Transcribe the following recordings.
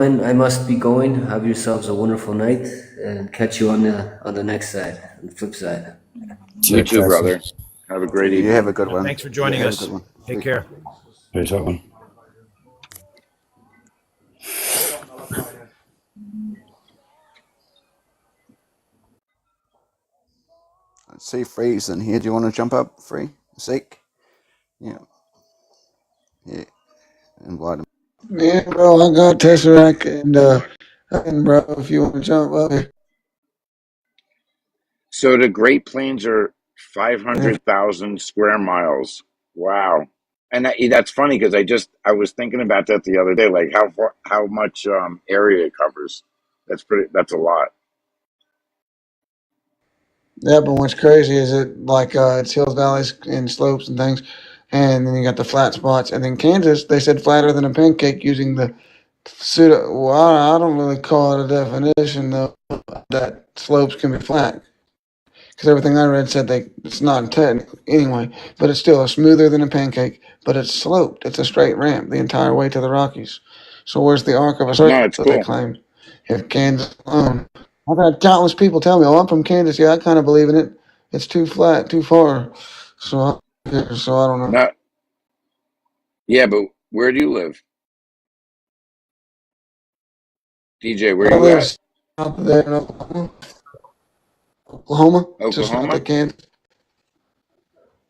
I must be going. Have yourselves a wonderful night, and catch you on the next side, on the flip side. You too, Fantastic. brother. Have a great You have evening. a good one. Thanks for Yeah, joining have a good us. one. Take care. Peace out, man. Let's see, Free's in here. Do you want to jump up, Free? Seek? Yeah. Yeah. Invite him. Yeah, bro, I got Tesseract and bro, if you want to jump up here. So the Great Plains are And if 500,000 square miles. Wow. And that's funny because I was thinking about that the other day, like how much area it covers. That's a lot. yeah, but what's crazy is it's hills, valleys, and slopes and things, and then you got the flat spots, and then Kansas, they said flatter than a pancake using the pseudo. Well, I don't really call it a definition though that slopes can be flat because everything I read said it's not technical anyway, but it's still smoother than a pancake, but it's sloped. It's a straight ramp the entire way to the Rockies. So where's the arc of a No, circle it's that they cool. claim? If Kansas alone, I've had countless people tell me, "Oh, I'm from Kansas. Yeah, I kind of believe in it. It's too flat, too far." So I don't know. Not Yeah, but where do you live? DJ, where I you live at? south of there in Oklahoma, just south Oklahoma? of Kansas.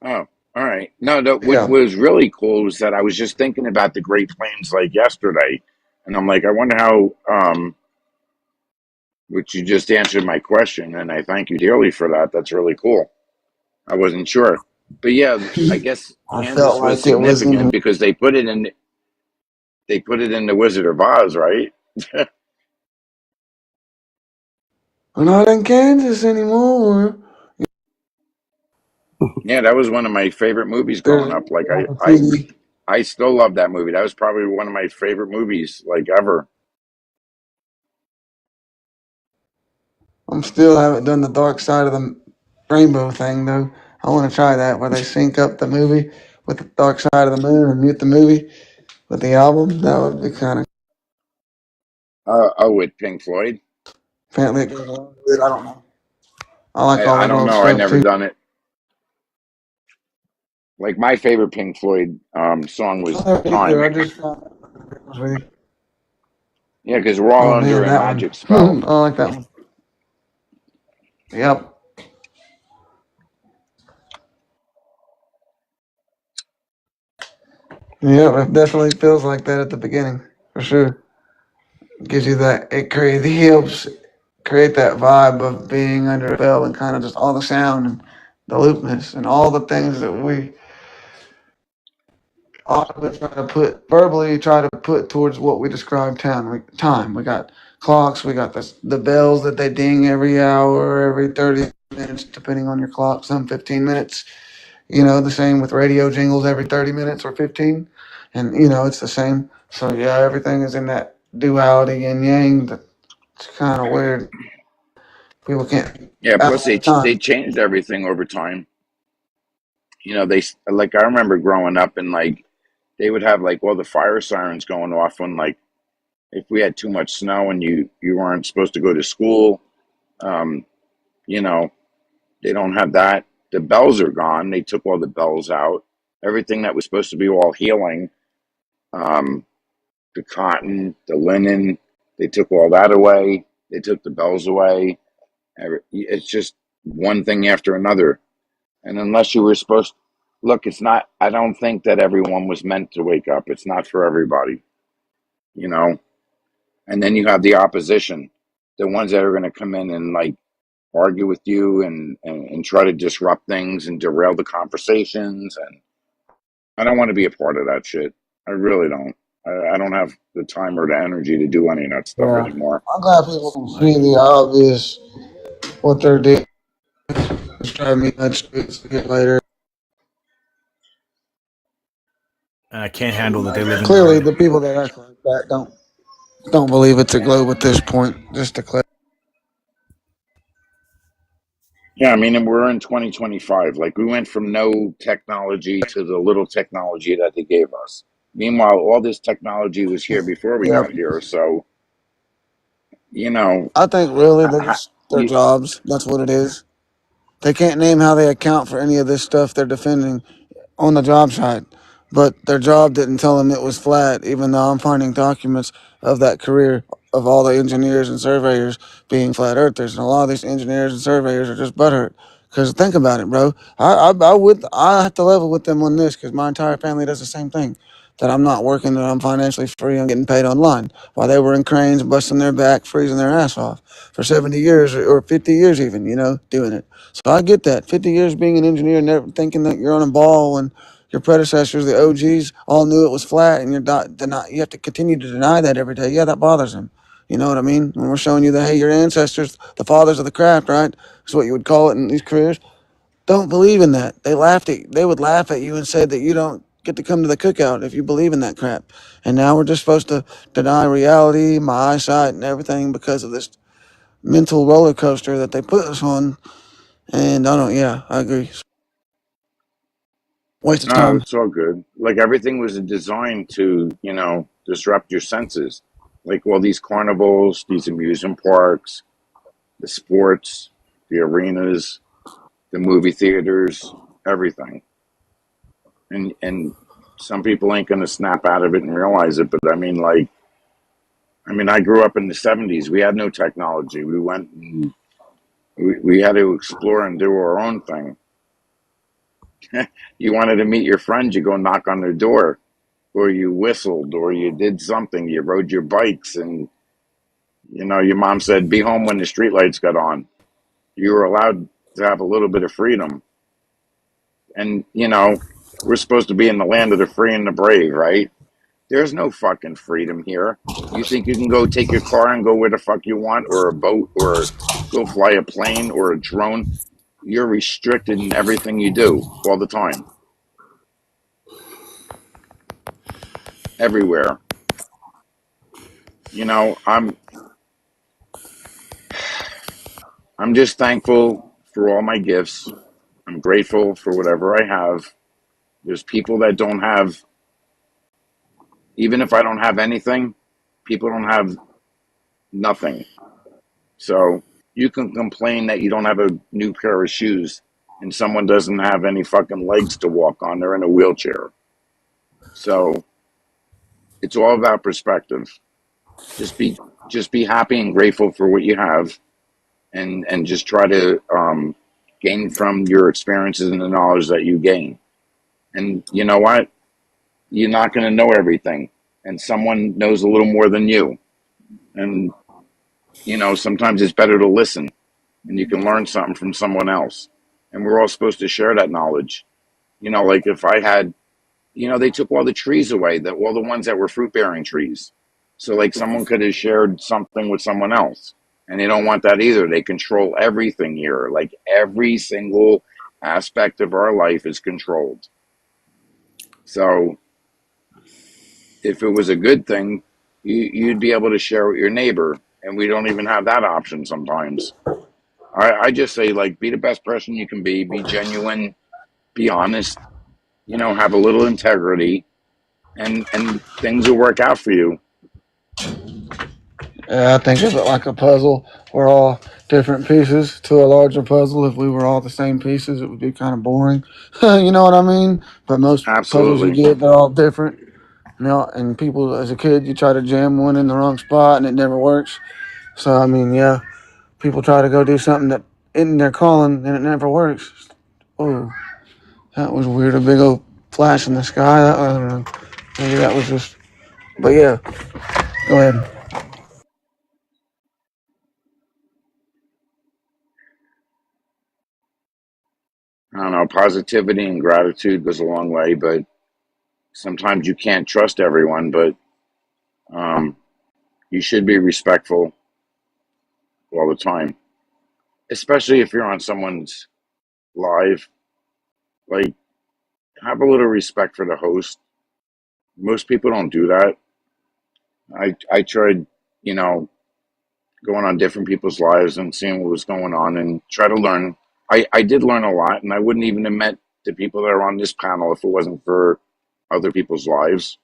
Oh, all right. No, no, what Yeah, was really cool was that I was just thinking about the Great Plains like yesterday, and I'm like, I wonder how which you just answered my question, and I thank you dearly for that. That's really cool. I wasn't sure. But yeah, I guess I felt Kansas was like it was significant in. because they put it in the Wizard of Oz, right? We're not in Kansas anymore. Yeah, that was one of my favorite movies growing There's up. Like on the TV. I still love that movie. That was probably one of my favorite movies like ever. I'm still haven't done the dark side of the rainbow thing though. I want to try that where they sync up the movie with the dark side of the moon and mute the movie with the album. That would be kind of. Oh, with Pink Floyd. Apparently it goes along with it. I don't know. I like all I that don't old know. I stuff never too. done it. Like my favorite Pink Floyd song was I either. Time. I just found out. Yeah, because we're all Oh under man, a that one. magic spell. I like that one. Yep. Yeah, it definitely feels like that at the beginning, for sure. Gives you that, helps create that vibe of being under a spell and kind of just all the sound and the loopness and all the things that we audibly try to put towards what we describe time. We got clocks, we got the bells that they ding every hour, every 30 minutes, depending on your clock, some 15 minutes. The same with radio jingles every 30 minutes or 15. And, it's the same. So, yeah, everything is in that duality and yang that's kind of weird. People can't Yeah, out plus all the they time. changed everything over time. They like I remember growing up and like they would have like all the fire sirens going off when like if we had too much snow and you weren't supposed to go to school. Um, you know, they don't have that. The bells are gone. They took all the bells out. Everything that was supposed to be all healing, um, the cotton, the linen, they took all that away. They took the bells away. It's just one thing after another. And unless you were supposed look, it's not, I don't think that everyone was meant to wake up. It's not for everybody, you know? And then you have the opposition, the ones that are going to come in and like argue with you and try to disrupt things and derail the conversations. And I don't want to be a part of that shit. I really don't. I don't have the time or the energy to do any of that stuff Yeah. anymore. I'm glad people can see the obvious, what they're doing. It's driving me nuts to get later. And I can't handle that they live in Clearly, glory. the people that act like that don't believe it's a globe at this point. Just to clear. Yeah, I mean, and we're in 2025. Like, we went from no technology to the little technology that they gave us. Meanwhile, all this technology was here before we Yeah. got here. So, you know, I think really ha, they're ha, just their you, jobs. That's what it is. They can't name how they account for any of this stuff they're defending on the job site. But their job didn't tell them it was flat, even though I'm finding documents of that career of all the engineers and surveyors being flat earthers. And a lot of these engineers and surveyors are just butthurt. Because think about it, bro. I have to level with them on this because my entire family does the same thing. That I'm not working, that I'm financially free, I'm getting paid online. While they were in cranes, busting their back, freezing their ass off for 70 years or 50 years even, doing it. So I get that. 50 years being an engineer, never thinking that you're on a ball when your predecessors, the OGs, all knew it was flat, and you have to continue to deny that every day. Yeah, that bothers them. You know what I mean? When we're showing you that, hey, your ancestors, the fathers of the craft, right? Is what you would call it in these careers. Don't believe in that. They would laugh at you and say that you don't get to come to the cookout if you believe in that crap. And now we're just supposed to deny reality, my eyesight, and everything because of this mental roller coaster that they put us on. And I agree. Waste of no, time. it's all good. Like everything was designed to, disrupt your senses. Like all these carnivals, these amusement parks, the sports, the arenas, the movie theaters, everything. And some people ain't gonna snap out of it and realize it, but I grew up in the '70s. We had no technology. We went and we had to explore and do our own thing. You wanted to meet your friends, you go knock on their door, or you whistled, or you did something. You rode your bikes, and your mom said, "Be home when the streetlights got on." You were allowed to have a little bit of freedom, and we're supposed to be in the land of the free and the brave, right? There's no fucking freedom here. You think you can go take your car and go where the fuck you want, or a boat, or go fly a plane or a drone? You're restricted in everything you do all the time, everywhere. You know, I'm I'm just thankful for all my gifts. I'm grateful for whatever I have. There's people that don't have, even if I don't have anything, people don't have nothing. So you can complain that you don't have a new pair of shoes and someone doesn't have any fucking legs to walk on. They're in a wheelchair. So it's all about perspective. Just be just be happy and grateful for what you have, and just try to gain from your experiences and the knowledge that you gain. And you know what? You're not going to know everything, and someone knows a little more than you. And sometimes it's better to listen, and you can learn something from someone else. And we're all supposed to share that knowledge. Like if I had, they took all the trees away, all the ones that were fruit bearing trees. So like someone could have shared something with someone else, and they don't want that either. They control everything here. Like every single aspect of our life is controlled. So if it was a good thing, you'd be able to share with your neighbor, and we don't even have that option sometimes. I just say, like, be the best person you can be genuine, be honest, have a little integrity, and things will work out for you. Yeah, I think of it like a puzzle. We're all different pieces to a larger puzzle. If we were all the same pieces, it would be kind of boring. You know what I mean? But most puzzles you Absolutely. get, they're all different. And people, as a kid, you try to jam one in the wrong spot and it never works. So, I mean, yeah, people try to go do something that isn't their calling and it never works. Oh, that was weird. A big old flash in the sky. I don't know. Maybe that was just, but yeah, go ahead. I don't know, positivity and gratitude goes a long way, but sometimes you can't trust everyone, but um, you should be respectful all the time, especially if you're on someone's live. Like, have a little respect for the host. Most people don't do that. I tried, you know, going on different people's lives and seeing what was going on and try to learn. I did learn a lot, and I wouldn't even have met the people that are on this panel if it wasn't for other people's lives.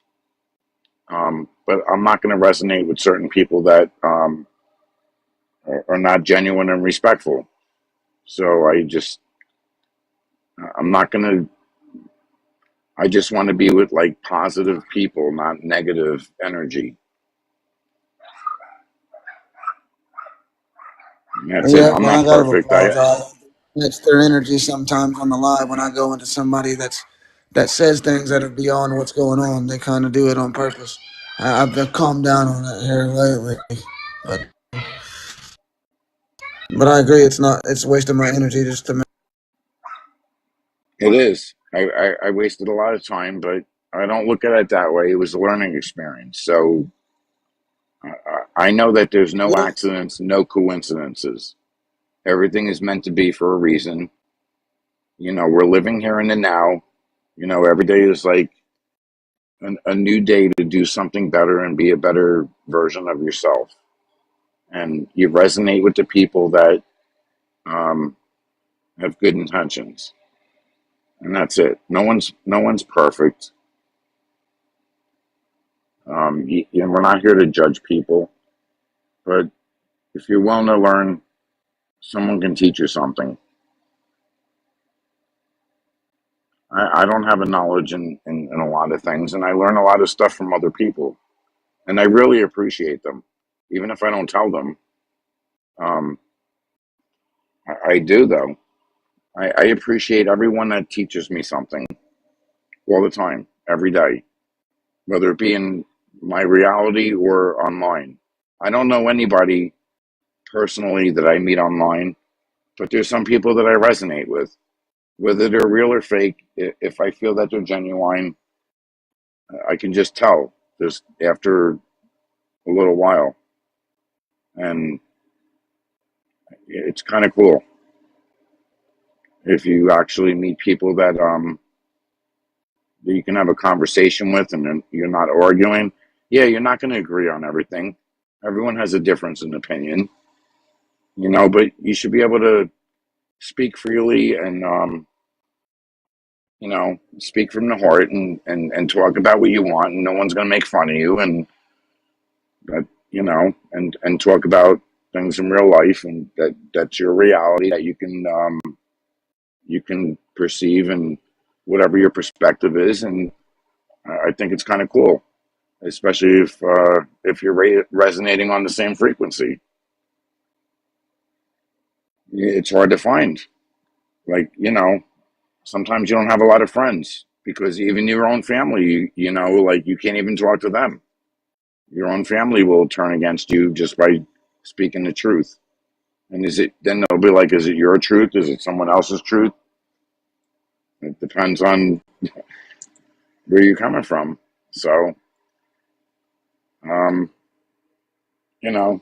But I'm not going to resonate with certain people that are not genuine and respectful. So I'm not gonna. I just want to be with like positive people, not negative energy. And that's it. Yeah, I'm and I not gotta perfect. apologize. It's their energy sometimes on the live when I go into somebody that says things that are beyond what's going on. They kind of do it on purpose. I've calmed down on that here lately, but but I agree. It's wasting my energy just to. It is. I wasted a lot of time, but I don't look at it that way. It was a learning experience. So I know that there's no accidents, no coincidences. Everything is meant to be for a reason. We're living here in the now. Every day is like a new day to do something better and be a better version of yourself. And you resonate with the people that um, have good intentions, and that's it. No one's perfect. We're not here to judge people, but if you're willing to learn, someone can teach you something. I don't have a knowledge in a lot of things, and I learn a lot of stuff from other people, and I really appreciate them, even if I don't tell them. Um, I do though. I appreciate everyone that teaches me something all the time, every day, whether it be in my reality or online. I don't know anybody personally that I meet online, but there's some people that I resonate with. Whether they're real or fake, if I feel that they're genuine, I can just tell just after a little while. And it's kind of cool if you actually meet people that you can have a conversation with and then you're not arguing. Yeah, you're not going to agree on everything. Everyone has a difference in opinion, but you should be able to speak freely and speak from the heart and talk about what you want, and no one's going to make fun of you, and and talk about things in real life, and that's your reality that you can perceive, and whatever your perspective is. And I think it's kind of cool, especially if you're resonating on the same frequency. It's hard to find. Like, sometimes you don't have a lot of friends because even your own family, like you can't even talk to them. Your own family will turn against you just by speaking the truth. And then they'll be like, is it your truth? Is it someone else's truth? It depends on where you're coming from. So, um, you know,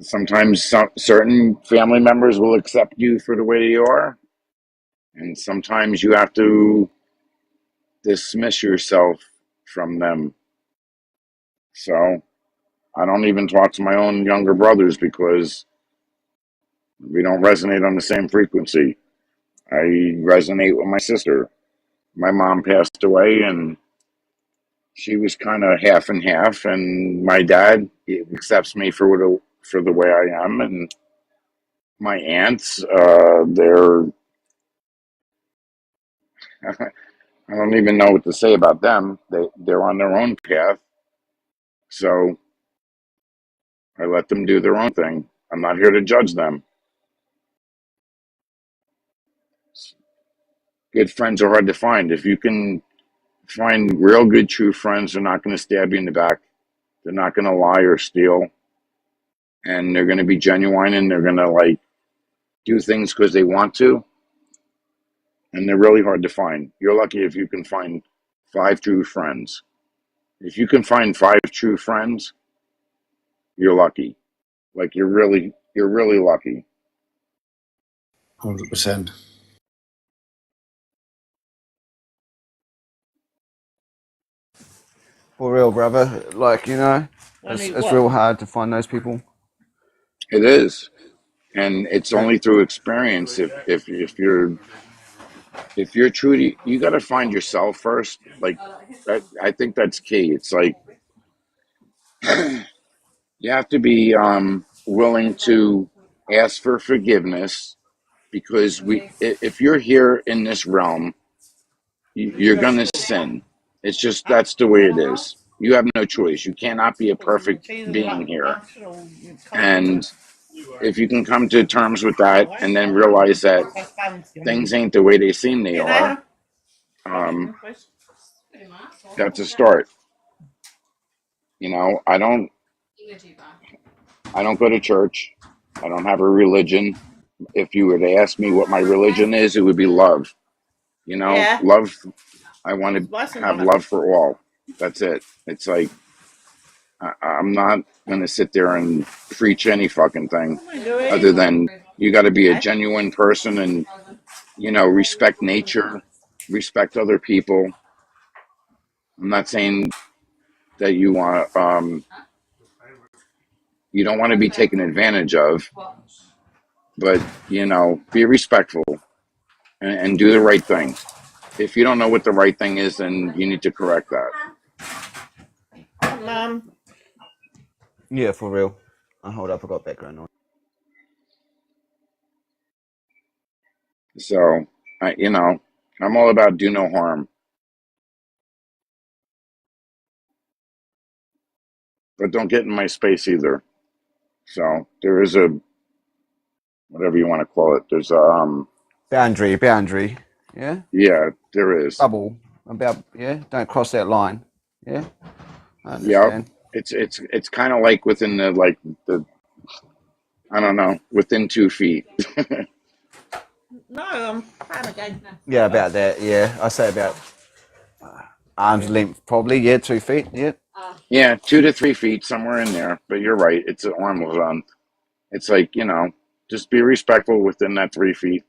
sometimes certain family members will accept you for the way you are. And sometimes you have to dismiss yourself from them. So I don't even talk to my own younger brothers because we don't resonate on the same frequency. I resonate with my sister. My mom passed away, and she was kind of half and half. And my dad, he accepts me for the way I am. And my aunts, they're I don't even know what to say about them. They're on their own path, so I let them do their own thing. I'm not here to judge them. Good friends are hard to find. If you can find real good, true friends, they're not going to stab you in the back. They're not going to lie or steal, and they're going to be genuine, and they're going to like do things because they want to, and they're really hard to find. You're lucky if you can find five true friends. If you can find five true friends, you're lucky. Like you're really lucky. 100%. For real, brother. Like, it's real hard to find those people. It is, and it's only through experience. If you're truly, you got to find yourself first. Like I think that's key. It's like You have to be willing to ask for forgiveness, because if you're here in this realm, you're going to sin. It's just, that's the way it is. You have no choice. You cannot be a perfect being here. And if you can come to terms with that and then realize that things ain't the way they seem they are, um, that's a start. You know, I don't go to church. I don't have a religion. If you were to ask me what my religion is, it would be love. You know, love. I want to have love for all. That's it. It's like, I'm not going to sit there and preach any fucking thing other than you got to be a genuine person and, you know, respect nature, respect other people. I'm not saying that you don't want to be taken advantage of, but, you know, be respectful and do the right thing. If you don't know what the right thing is, then you need to correct that. Yeah, for real. Hold up, I got background noise. So, you know, I'm all about do no harm, but don't get in my space either. So there is a, whatever you want to call it. There's a Boundary. Yeah. yeah, there is. Bubble about. Yeah. Don't cross that line. Yeah. I Yep. understand. It's kind of like within the I don't know, within 2 feet. Yeah, about that. Yeah, I say about arm's length, probably. Yeah, 2 feet. Yeah. Yeah, 2 to 3 feet, somewhere in there. But you're right. It's an arm's length. It's like, you know, just be respectful within that 3 feet,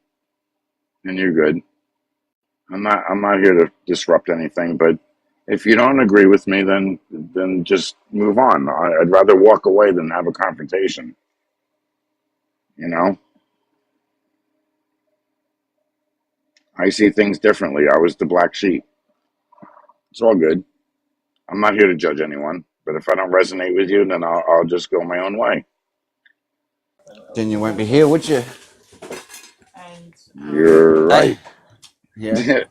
and you're good. I'm not here to disrupt anything, but if you don't agree with me, then just move on. I'd rather walk away than have a confrontation. You know, I see things differently. I was the black sheep. It's all good. I'm not here to judge anyone, but if I don't resonate with you, then I'll just go my own way. Then you won't be here, would you? You're right. Yeah.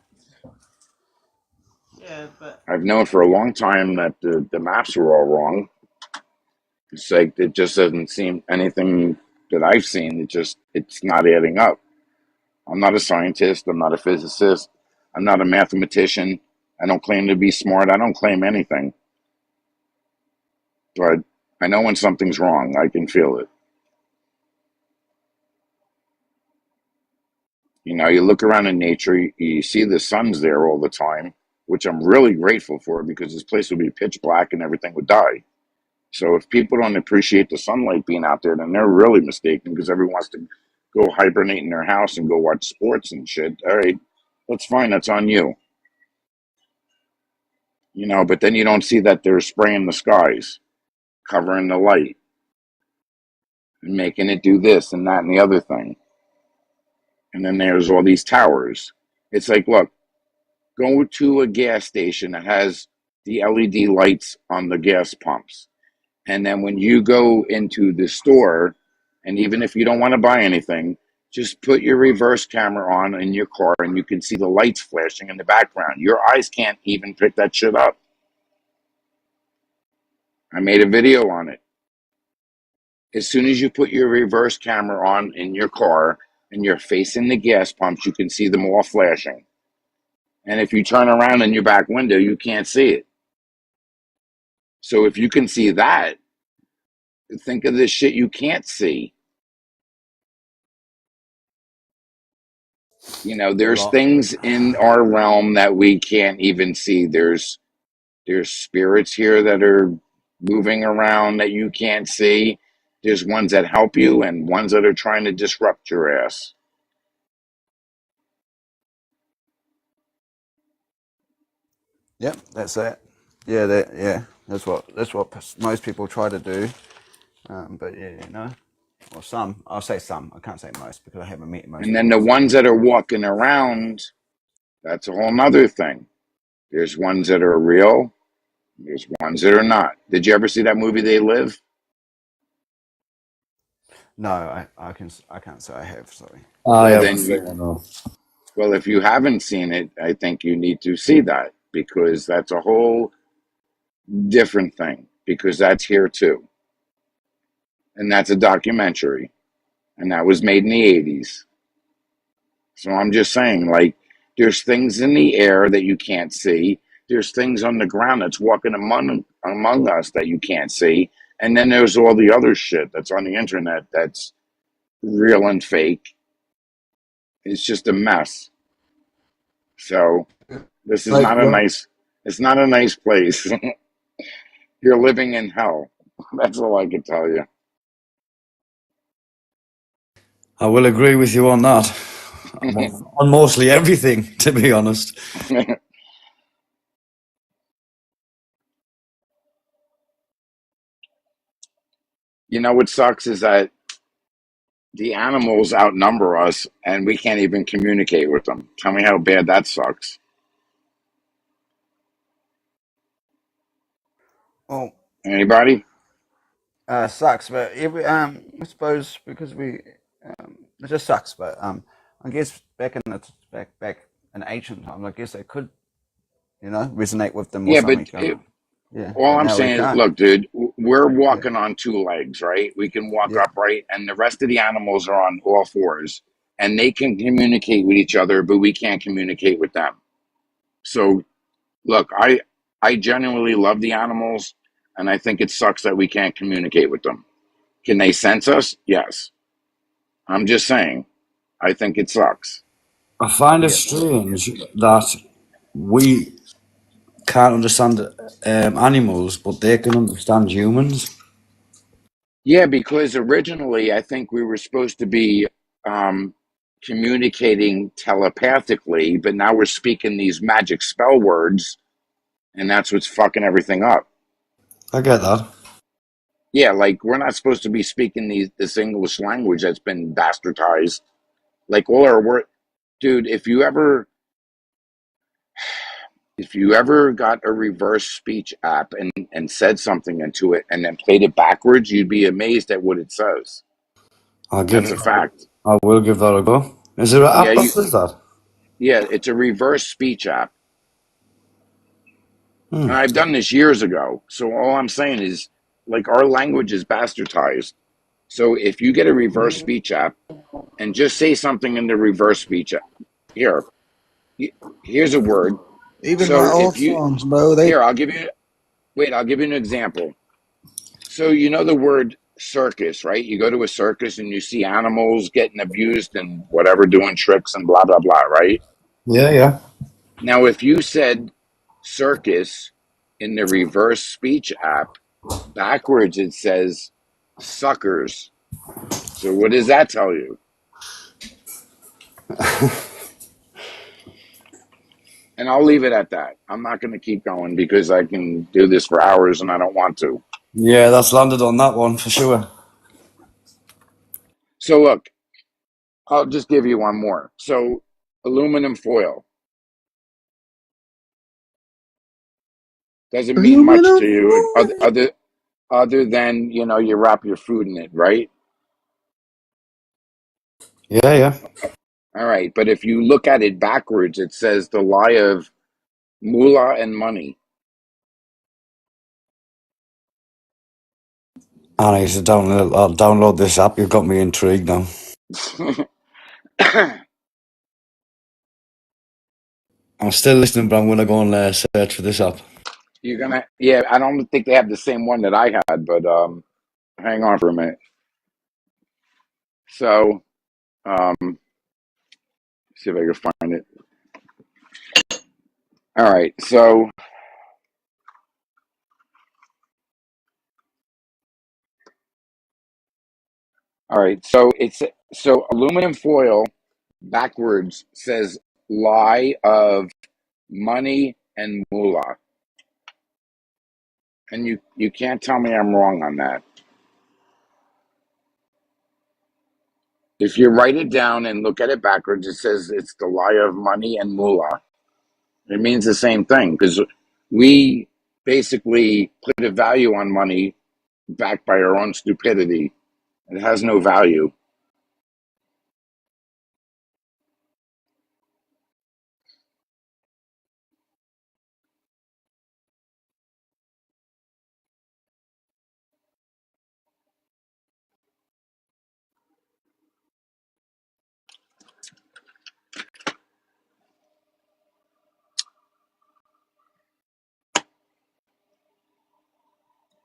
I've known for a long time that the maps were all wrong. It's like it just doesn't seem anything that I've seen. It's not adding up. I'm not a scientist. I'm not a physicist. I'm not a mathematician. I don't claim to be smart. I don't claim anything. But I know when something's wrong. I can feel it. You know, you look around in nature, you see the sun's there all the time, which I'm really grateful for, because this place would be pitch black and everything would die. So if people don't appreciate the sunlight being out there, then they're really mistaken, because everyone wants to go hibernate in their house and go watch sports and shit. All right, that's fine. That's on you. You know, but then you don't see that they're spraying the skies, covering the light, and making it do this and that and the other thing. And then there's all these towers. It's like, look, go to a gas station that has the LED lights on the gas pumps. And then when you go into the store, and even if you don't want to buy anything, just put your reverse camera on in your car and you can see the lights flashing in the background. Your eyes can't even pick that shit up. I made a video on it. As soon as you put your reverse camera on in your car and you're facing the gas pumps, you can see them all flashing. And if you turn around in your back window, you can't see it. So if you can see that, think of the shit you can't see. You know, A there's lot. things in our realm that we can't even see. There's spirits here that are moving around that you can't see. There's ones that help you and ones that are trying to disrupt your ass. Yep, that's it. Yeah, that's what most people try to do. But yeah, you know, or some. I'll say some. I can't say most because I haven't met most And then the people. ones that are walking around, that's a whole nother thing. There's ones that are real. There's ones that are not. Did you ever see that movie, They Live? No, I can't say I have. Sorry. I Well, haven't then seen it. No. well, if you haven't seen it, I think you need to see that because that's a whole different thing because that's here too. And that's a documentary and that was made in the 80s. So I'm just saying, like, there's things in the air that you can't see. There's things on the ground that's walking among us that you can't see. And then there's all the other shit that's on the internet that's real and fake. It's just a mess. So this is Like, not a well, nice it's not a nice place. You're living in hell. That's all I can tell you. I will agree with you on that. On mostly everything, to be honest. You know what sucks is that the animals outnumber us and we can't even communicate with them. Tell me how bad that sucks. Well, Anybody? sucks, but I suppose because it just sucks. But I guess back in ancient times, I guess they could, resonate with them or Yeah, something. but I don't know. Yeah, all but I'm now we saying is, can't. look, dude, we're Yeah, walking on two legs, right? We can walk yeah, upright, and the rest of the animals are on all fours, and they can communicate with each other, but we can't communicate with them. So, look, I genuinely love the animals, and I think it sucks that we can't communicate with them. Can they sense us? Yes. I'm just saying, I think it sucks. I find it yeah. strange that we can't understand animals, but they can understand humans. Yeah, because originally I think we were supposed to be um, communicating telepathically, but now we're speaking these magic spell words, and that's what's fucking everything up. I get that. Yeah, like we're not supposed to be speaking this English language that's been bastardized. Like all our word, dude. If you ever got a reverse speech app and said something into it and then played it backwards, you'd be amazed at what it says. I'll give That's it. a fact. I will give that a go. Is there an Yeah, app that does that? it's a reverse speech app. Hmm. And I've done this years ago. So all I'm saying is, like, our language is bastardized. So if you get a reverse speech app and just say something in the reverse speech app, here, here's a word. even my So old if you, phones, bro, they here, I'll give you an example. So you know the word circus, right? You go to a circus and you see animals getting abused and whatever, doing tricks and blah, blah, blah, right? Yeah, yeah. Now, if you said circus in the reverse speech app, backwards it says suckers. So what does that tell you? And I'll leave it at that. I'm not going to keep going because I can do this for hours and I don't want to. Yeah, that's landed on that one for sure. So look, I'll just give you one more. So aluminum foil doesn't mean much aluminum to you other foil. other, other than you wrap your food in it, right? Yeah, yeah. All right, but if you look at it backwards, it says the lie of moolah and money. I need to download. I'll download this app. You've got me intrigued now. I'm still listening, but I'm gonna go and search for this app. You're gonna, yeah. I don't think they have the same one that I had, but hang on for a minute. So, see if I can find it. All right, so so aluminum foil backwards says lie of money and moolah, and you can't tell me I'm wrong on that. If you write it down and look at it backwards, it says it's the lie of money and moolah. It means the same thing because we basically put a value on money backed by our own stupidity. It has no value.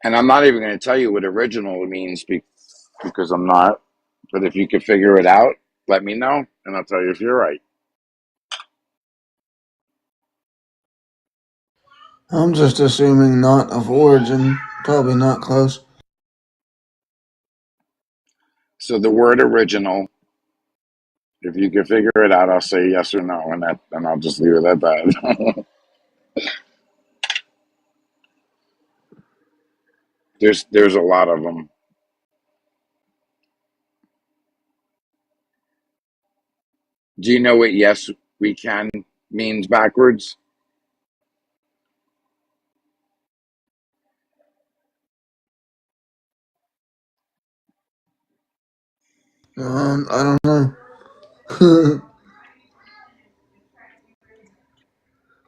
And I'm not even going to tell you what original means because I'm not. But if you could figure it out, let me know, and I'll tell you if you're right. I'm just assuming not of origin, probably not close. So the word original, if you can figure it out, I'll say yes or no, and I'll just leave it at that. There's a lot of them. Do you know what yes we can means backwards? I don't know.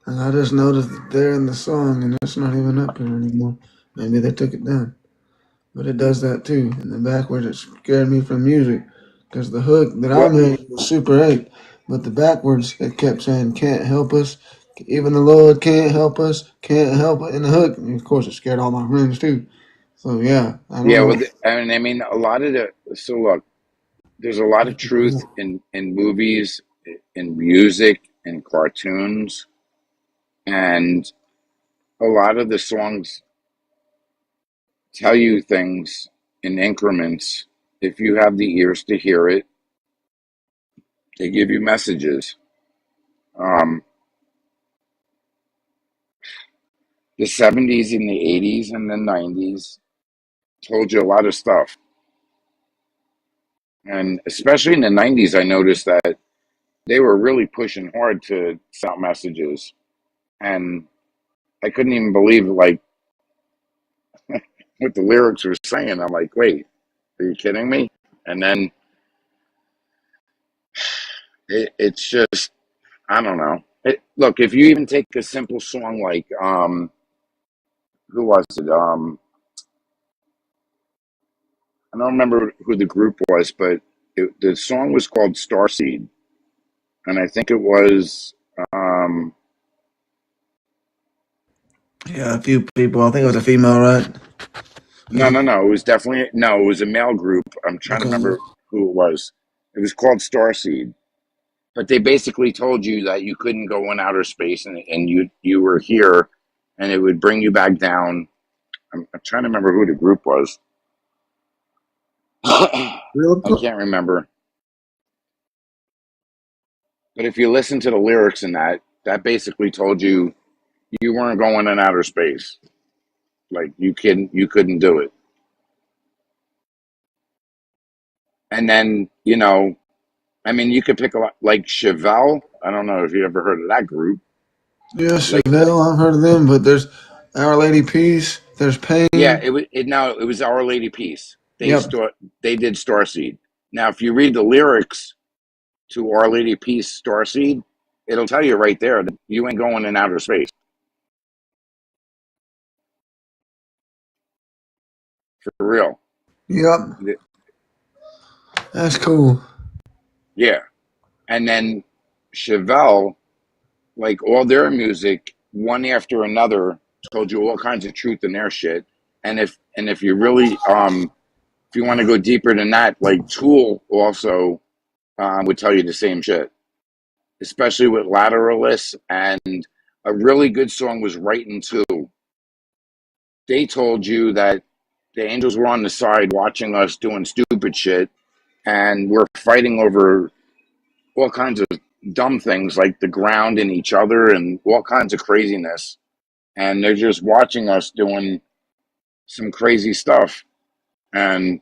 And I just noticed that they're in the song and it's not even up here anymore. Maybe they took it down. But it does that too. And then backwards, it scared me from music. Because the hook that I What? made was Super 8. But the backwards, it kept saying, can't help us. Even the Lord can't help us. Can't help it. In the hook. And of course, it scared all my friends too. So yeah, I don't Yeah, know. well, I mean, a lot of the. So look, there's a lot of truth in movies, in music, in cartoons, and a lot of the songs tell you things in increments. If you have the ears to hear it, they give you messages. Um, the 70s and the 80s and the 90s told you a lot of stuff. And especially in the 90s, I noticed that they were really pushing hard to send out messages. And I couldn't even believe like what the lyrics were saying. I'm like, wait, are you kidding me? And then it's just, I don't know. Look, if you even take a simple song like, who was it? I don't remember who the group was, but the song was called Starseed. And I think it was, um, Yeah, a few people. I think it was a female, right? no. It was definitely, no, it was a male group. I'm trying to Okay. remember who it was. It was called Starseed. But they basically told you that you couldn't go in outer space and you were here and it would bring you back down. I'm trying to remember who the group was. I Real quick. can't remember. But if you listen to the lyrics in that basically told you you weren't going in outer space. Like you couldn't do it. And then, I mean, you could pick a lot like Chevelle. I don't know if you ever heard of that group. Yeah, Like, Chevelle, I've heard of them, but there's Our Lady Peace, there's yeah, Pain. it was Our Lady Peace. Yep. They did Starseed. Now, if you read the lyrics to Our Lady Peace Starseed, it'll tell you right there that you ain't going in outer space for real. Yep. That's cool. Yeah, and then Chevelle, like all their music, one after another, told you all kinds of truth in their shit. And if you really if you want to go deeper than that, like Tool also would tell you the same shit, especially with Lateralus. And a really good song was Writing Too. They told you that the angels were on the side watching us doing stupid shit, and we're fighting over all kinds of dumb things like the ground and each other and all kinds of craziness. And they're just watching us doing some crazy stuff and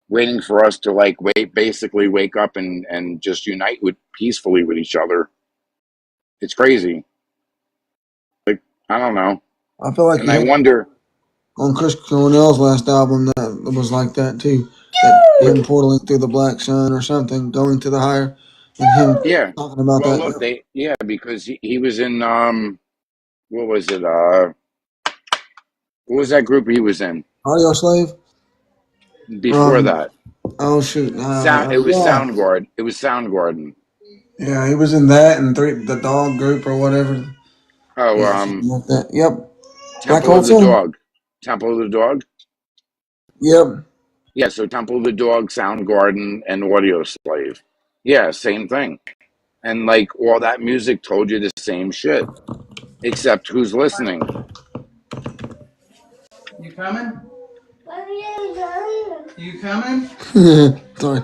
waiting for us to like basically wake up and just unite with peacefully with each other. It's crazy. Like, I don't know. I feel like And you I had wonder, on Chris Cornell's last album that was like that too. him portaling through the black sun or something, going to the higher, and him Yeah. talking about Well, that. look, because he was in what was it? What was that group he was in Audio Slave before from, that? oh shoot, It was yeah, Soundgarden. It was Soundgarden. yeah, he was in that and the dog group or whatever. Oh, Yeah, something like that. Yep, Black Temple Hole of the Sun. Dog. Temple of the Dog. Yep. Yeah, so Temple of the Dog, Soundgarden, and Audio Slave. Yeah, same thing. And like all that music told you the same shit, except who's listening. You coming? You coming? Sorry.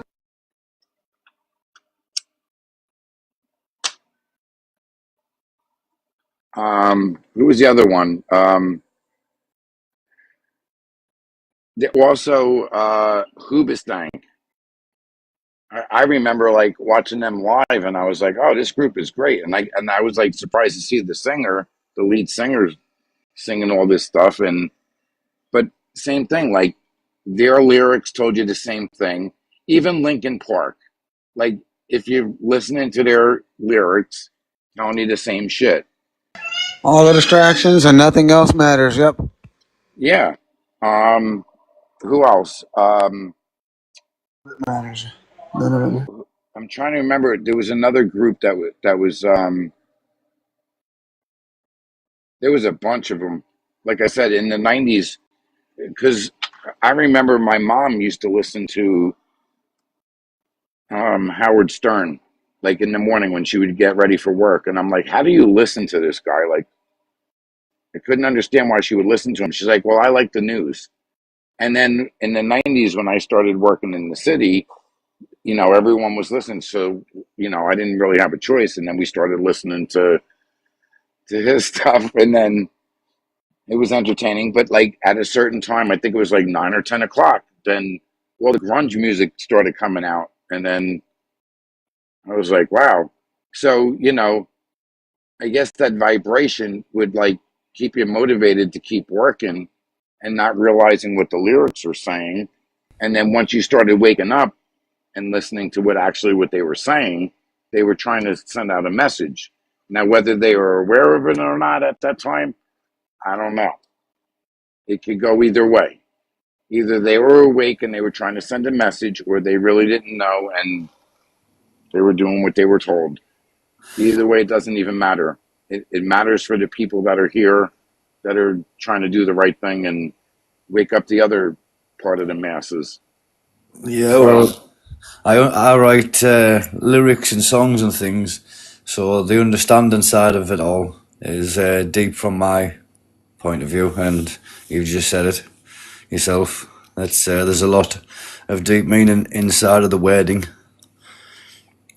Who was the other one? Also, Hoobastank. I remember like watching them live, and I was like, "Oh, this group is great," and I was like surprised to see the lead singer, singing all this stuff, and but same thing, like their lyrics told you the same thing. Even Linkin Park, like if you're listening to their lyrics, telling you the same shit. All the distractions and nothing else matters. Yep. Yeah. Um, who else? Matters. None of it. I'm trying to remember. There was another group that was there was a bunch of them. Like I said, in the '90s, because I remember my mom used to listen to Howard Stern, like in the morning when she would get ready for work, and I'm like, how do you listen to this guy? Like, I couldn't understand why she would listen to him. She's like, well, I like the news. And then in the '90s, when I started working in the city, everyone was listening. So, I didn't really have a choice. And then we started listening to his stuff. And then it was entertaining. But like at a certain time, I think it was like 9 or 10 o'clock, then all the grunge music started coming out. And then I was like, wow. So, I guess that vibration would like keep you motivated to keep working and not realizing what the lyrics were saying. And then once you started waking up and listening to what they were saying, they were trying to send out a message. Now, whether they were aware of it or not at that time, I don't know. It could go either way. Either they were awake and they were trying to send a message, or they really didn't know and they were doing what they were told. Either way, it doesn't even matter. It matters for the people that are here, that are trying to do the right thing and wake up the other part of the masses. Yeah, So, well, I write lyrics and songs and things, so the understanding side of it all is deep from my point of view, and you've just said it yourself. That's there's a lot of deep meaning inside of the wording,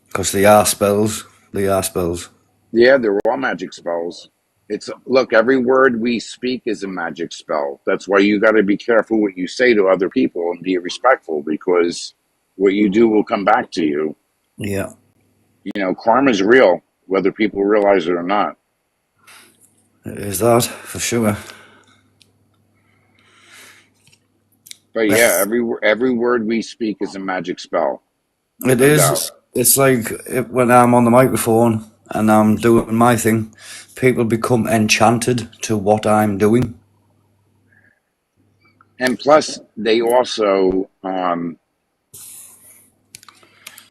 because they are spells. They are spells. yeah, they're all magic spells. Look, every word we speak is a magic spell. That's why you got to be careful what you say to other people and be respectful, because what you do will come back to you. Yeah, Karma's real, whether people realize it or not. it is that for sure. But yeah, every word we speak is a magic spell, It no doubt. is. It's like when I'm on the microphone and I'm doing my thing, people become enchanted to what I'm doing. And plus, they also,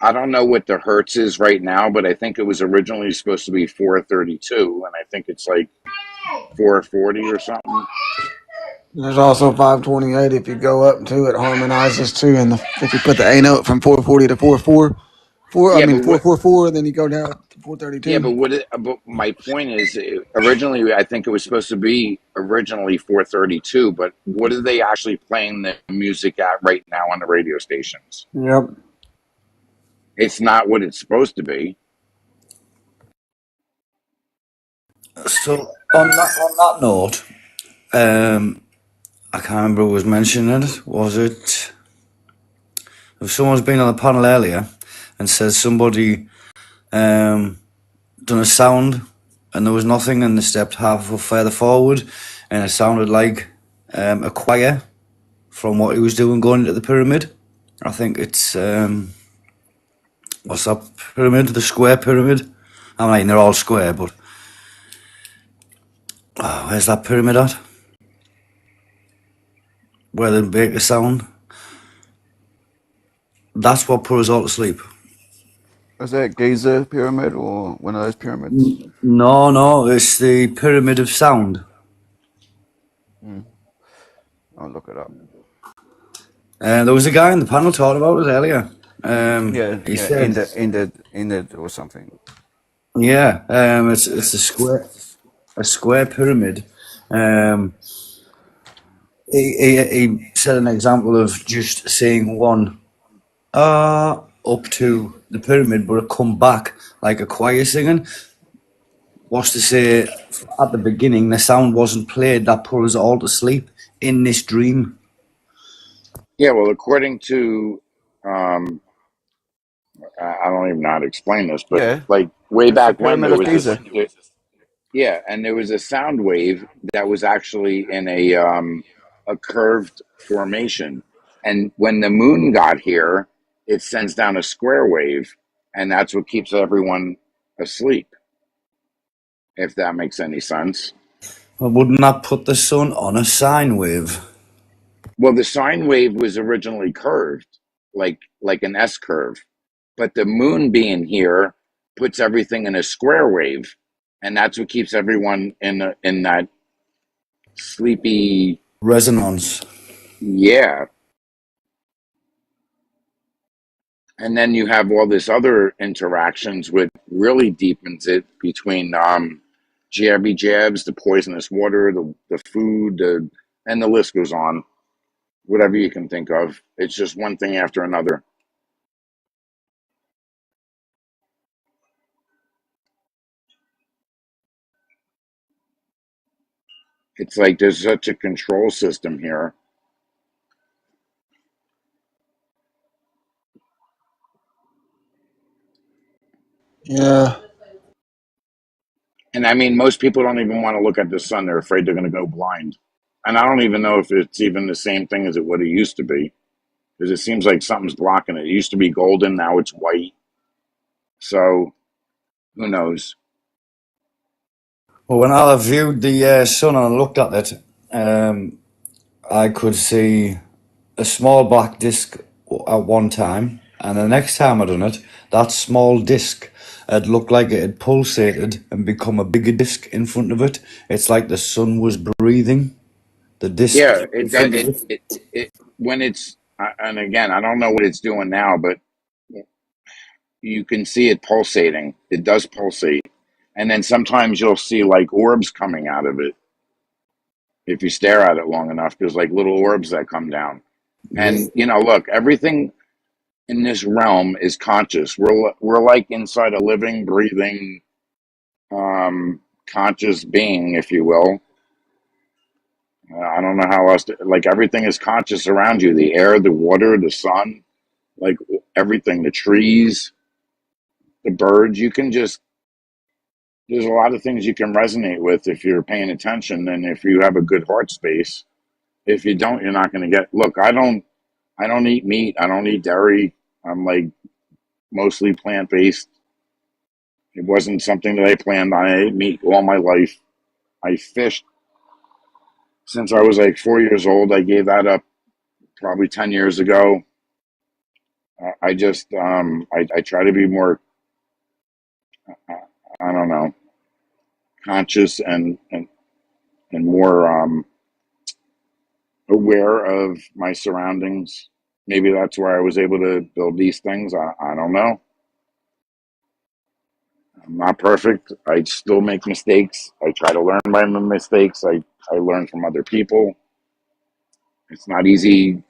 I don't know what the hertz is right now, but I think it was originally supposed to be 432, and I think it's like 440 or something. There's also 528 if you go up to it harmonizes too, and if you put the A note from 440 to 444, Yeah, but what? 444, then you go down to Yeah, 432. but my point is, originally I think it was supposed to be originally 432, but what are they actually playing the music at right now on the radio stations? Yep. It's not what it's supposed to be. So on that note, I can't remember who was mentioning it. Was it? If someone's been on the panel earlier and says somebody done a sound and there was nothing, and they stepped half or further forward, and it sounded like a choir from what he was doing going into the pyramid. I think it's what's that pyramid? The square pyramid. I mean, they're all square, but where's that pyramid at? Where they make the sound. That's what put us all to sleep. Was that Giza pyramid or one of those pyramids? No, it's the pyramid of sound. I'll look it up. There was a guy in the panel talking about it earlier. He Yeah, said, ended or something. yeah, it's a square pyramid. Um, he said an example of just saying one up to the pyramid, but it come back like a choir singing. Was to say at the beginning the sound wasn't played that put us all to sleep in this dream. Yeah, well, according to, I don't even know how to explain this, but Yeah, like way that's the back when pyramid there of was this, Giza. yeah, and there was a sound wave that was actually in a curved formation, and when the moon got here, it sends down a square wave, and that's what keeps everyone asleep. If that makes any sense. But wouldn't that put the sun on a sine wave? Well, the sine wave was originally curved, like an S curve, but the moon being here puts everything in a square wave, and that's what keeps everyone in that sleepy. Resonance. Yeah. And then you have all this other interactions which really deepens it between jabby jabs, the poisonous water, the food, and the list goes on. Whatever you can think of. It's just one thing after another. It's like there's such a control system here. Yeah. And I mean, most people don't even want to look at the sun. They're afraid they're going to go blind. And I don't even know if it's even the same thing as it what it used to be, because it seems like something's blocking it. It used to be golden, now it's white. So who knows? Well, when I viewed the sun and I looked at it, I could see a small black disc at one time, and the next time I done it, that small disc had looked like it had pulsated and become a bigger disc in front of it. It's like the sun was breathing. The disc Yeah, in it does. front of it. It when it's and again, I don't know what it's doing now, but you can see it pulsating. It does pulsate, and then sometimes you'll see like orbs coming out of it if you stare at it long enough. There's like little orbs that come down, Yeah. and look, everything in this realm is conscious. We're like inside a living, breathing, conscious being, if you will. I don't know how else to, like everything is conscious around you. The air, the water, the sun, like everything, the trees, the birds. You can just there's a lot of things you can resonate with if you're paying attention and if you have a good heart space. If you don't, you're not going to get. Look, I don't eat meat. I don't eat dairy. I'm like mostly plant based. It wasn't something that I planned on. I ate meat all my life. I fished since I was like 4 years old. I gave that up probably 10 years ago. I just, I try to be more, I don't know, conscious and more aware of my surroundings. Maybe that's where I was able to build these things. I don't know. I'm not perfect. I still make mistakes. I try to learn by my mistakes. I learn from other people. It's not easy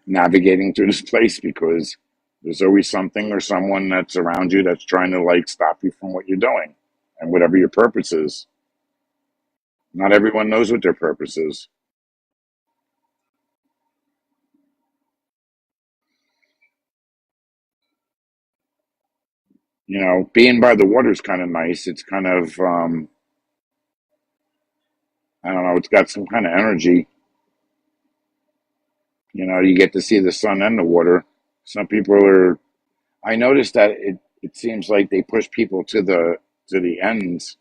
navigating through this place because there's always something or someone that's around you that's trying to like stop you from what you're doing and whatever your purpose is. Not everyone knows what their purpose is. Being by the water is kind of nice. It's kind of I don't know, it's got some kind of energy. You get to see the sun and the water. Some people are. I noticed that it seems like they push people to the ends,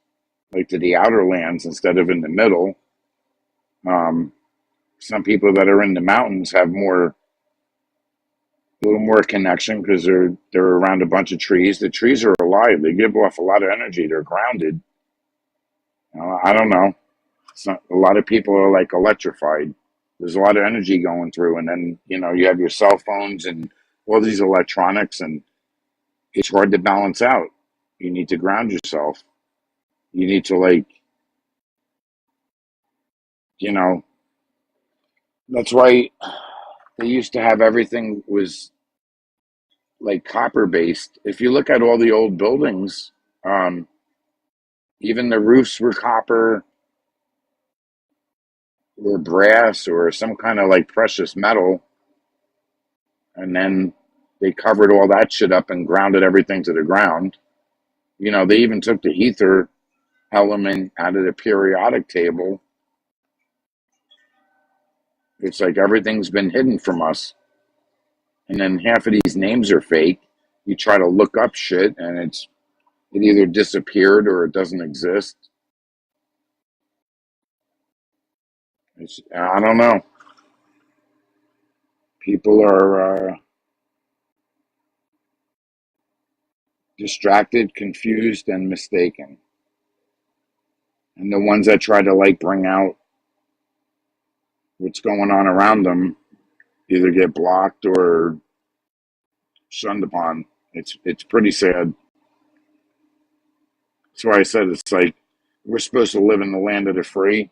like to the outer lands instead of in the middle. Um, some people that are in the mountains have a little more connection because they're around a bunch of trees. The trees are alive. They give off a lot of energy. They're grounded. I don't know. A lot of people are like electrified. There's a lot of energy going through, and then you have your cell phones and all these electronics, and it's hard to balance out. You need to ground yourself. You need to you know, that's why they used to have everything was like copper based. If you look at all the old buildings, um, even the roofs were copper or brass or some kind of like precious metal, and then they covered all that shit up and grounded everything to the ground. They even took the ether element out of the periodic table. It's like everything's been hidden from us. And then half of these names are fake. You try to look up shit and it either disappeared or it doesn't exist. I don't know. People are distracted, confused, and mistaken. And the ones that try to bring out what's going on around them either get blocked or shunned upon. It's pretty sad. That's why I said it's like we're supposed to live in the land of the free.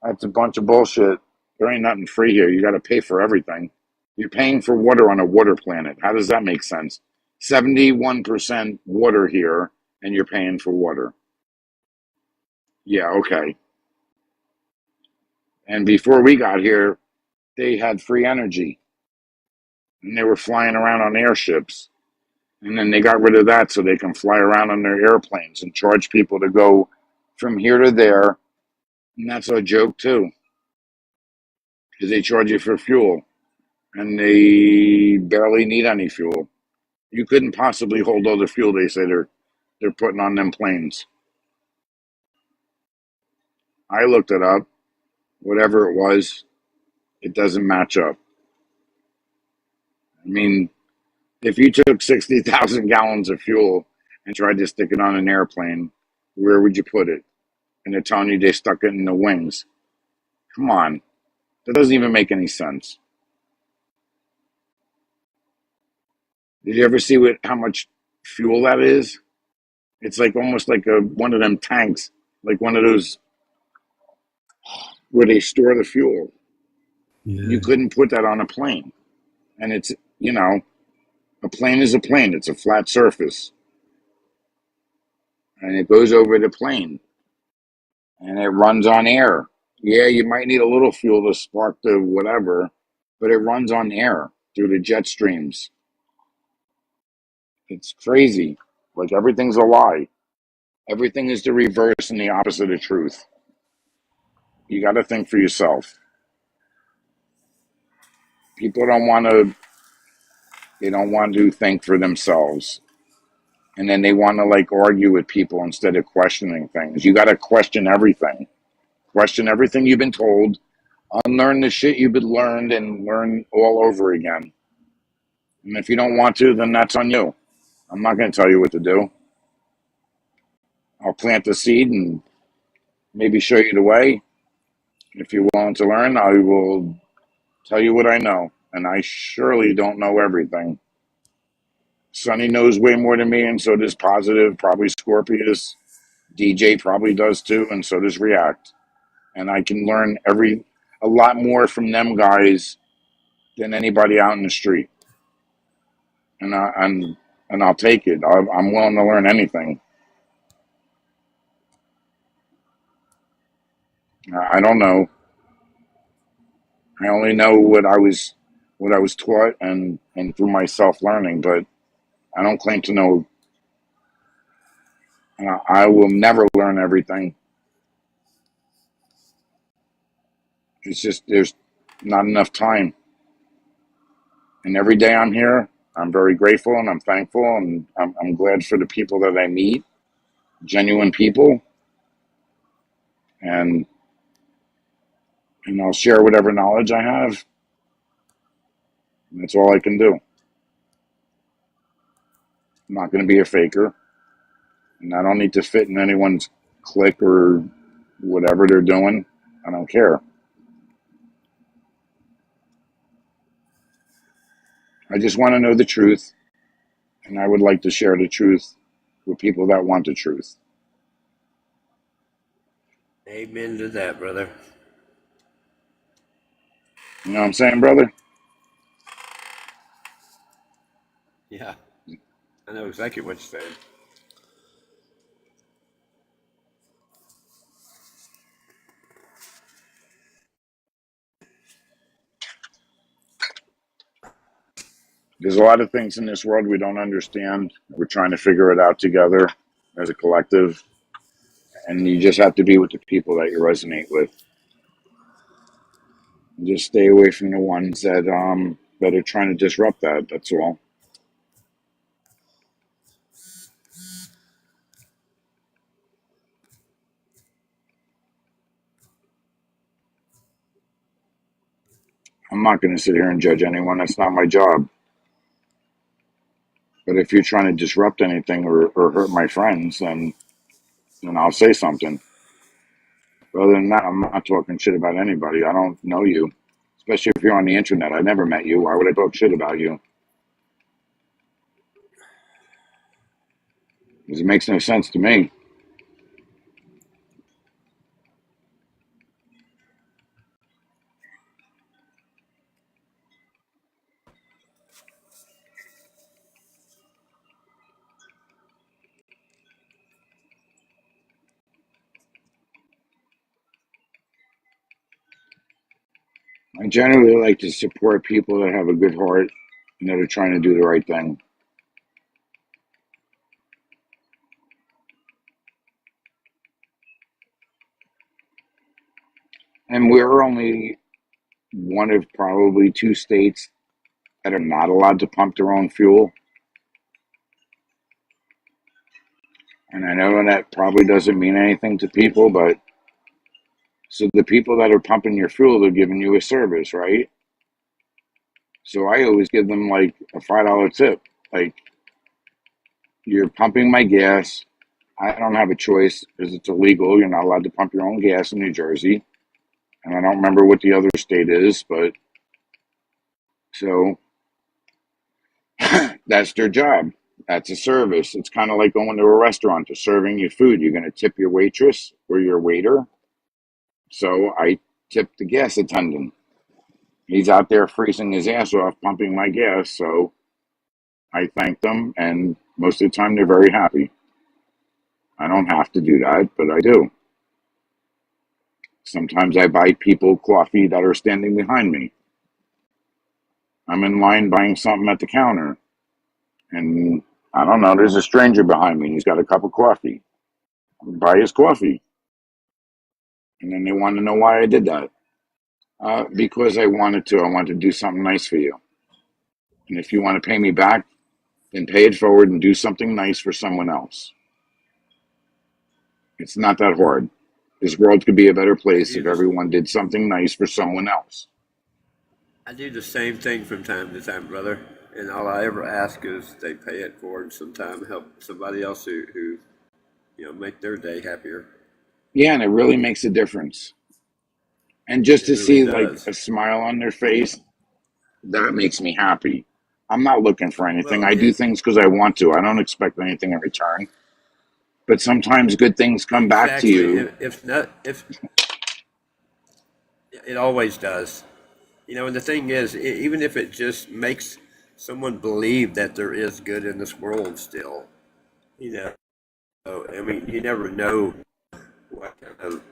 That's a bunch of bullshit. There ain't nothing free here. You got to pay for everything. You're paying for water on a water planet. How does that make sense? 71% water here, and you're paying for water. Yeah, okay. And before we got here, they had free energy, and they were flying around on airships. And then they got rid of that so they can fly around on their airplanes and charge people to go from here to there. And that's a joke, too, because they charge you for fuel, and they barely need any fuel. You couldn't possibly hold all the fuel they say they're putting on them planes. I looked it up. Whatever it was, it doesn't match up. I mean, if you took 60,000 gallons of fuel and tried to stick it on an airplane, where would you put it? And they're telling you they stuck it in the wings. Come on. That doesn't even make any sense. Did you ever see how much fuel that is? It's like almost like one of them tanks, like one of those where they store the fuel. You Yeah. couldn't put that on a plane. And a plane is a plane. It's a flat surface. And it goes over the plane. And it runs on air. Yeah, you might need a little fuel to spark the whatever, but it runs on air through the jet streams. It's crazy. Like everything's a lie. Everything is the reverse and the opposite of truth. You got to think for yourself. People don't want to. They don't want to think for themselves, and then they want to argue with people instead of questioning things. You got to question everything. Question everything you've been told. Unlearn the shit you've been learned and learn all over again. And if you don't want to, then that's on you. I'm not going to tell you what to do. I'll plant the seed and maybe show you the way. If you're willing to learn, I will tell you what I know. And I surely don't know everything. Sonny knows way more than me, and so does Positive, probably Scorpius. DJ probably does too, and so does React. And I can learn a lot more from them guys than anybody out in the street. And I'll take it. I'm willing to learn anything. I don't know. I only know what I was taught and through my self learning, but I don't claim to know. I will never learn everything. It's just there's not enough time. And every day I'm here, I'm very grateful and I'm thankful, and I'm glad for the people that I meet, genuine people, and I'll share whatever knowledge I have. And that's all I can do. I'm not going to be a faker, and I don't need to fit in anyone's clique or whatever they're doing. I don't care. I just want to know the truth, and I would like to share the truth with people that want the truth. Amen to that, brother. You know what I'm saying, brother? Yeah, I know exactly what you're saying. There's a lot of things in this world we don't understand. We're trying to figure it out together as a collective, and you just have to be with the people that you resonate with. Just stay away from the ones that are trying to disrupt that. That's all. I'm not going to sit here and judge anyone. That's not my job. But if you're trying to disrupt anything or hurt my friends, then I'll say something. But other than that, I'm not talking shit about anybody. I don't know you, especially if you're on the internet. I never met you. Why would I talk shit about you? Because it makes no sense to me. I generally like to support people that have a good heart and that are trying to do the right thing. And we're only one of probably 2 states that are not allowed to pump their own fuel. And I know that probably doesn't mean anything to people, but so the people that are pumping your fuel, they're giving you a service, right? So I always give them like a $5 tip. Like, you're pumping my gas. I don't have a choice because it's illegal. You're not allowed to pump your own gas in New Jersey. And I don't remember what the other state is, but so that's their job. That's a service. It's kind of like going to a restaurant to serving you food. You're going to tip your waitress or your waiter. So I tip the gas attendant. He's out there freezing his ass off pumping my gas. So I thank them, and most of the time they're very happy. I don't have to do that, but I do. Sometimes I buy people coffee that are standing behind me. I'm in line buying something at the counter, and I don't know, there's a stranger behind me, and he's got a cup of coffee. I buy his coffee. And then they want to know why I did that. Because I wanted to. I wanted to do something nice for you. And if you want to pay me back, then pay it forward and do something nice for someone else. It's not that hard. This world could be a better place if everyone did something nice for someone else. I do the same thing from time to time, brother. And all I ever ask is they pay it forward sometime, help somebody else who make their day happier. Yeah, and it really makes a difference. And just It to really see like does. a smile on their face, that makes me happy. I'm not looking for anything. Well, I do things because I want to. I don't expect anything in return. But sometimes good things come back to exactly. you. If it always does. And the thing is, even if it just makes someone believe that there is good in this world still, you know, I mean, you never know what kind of,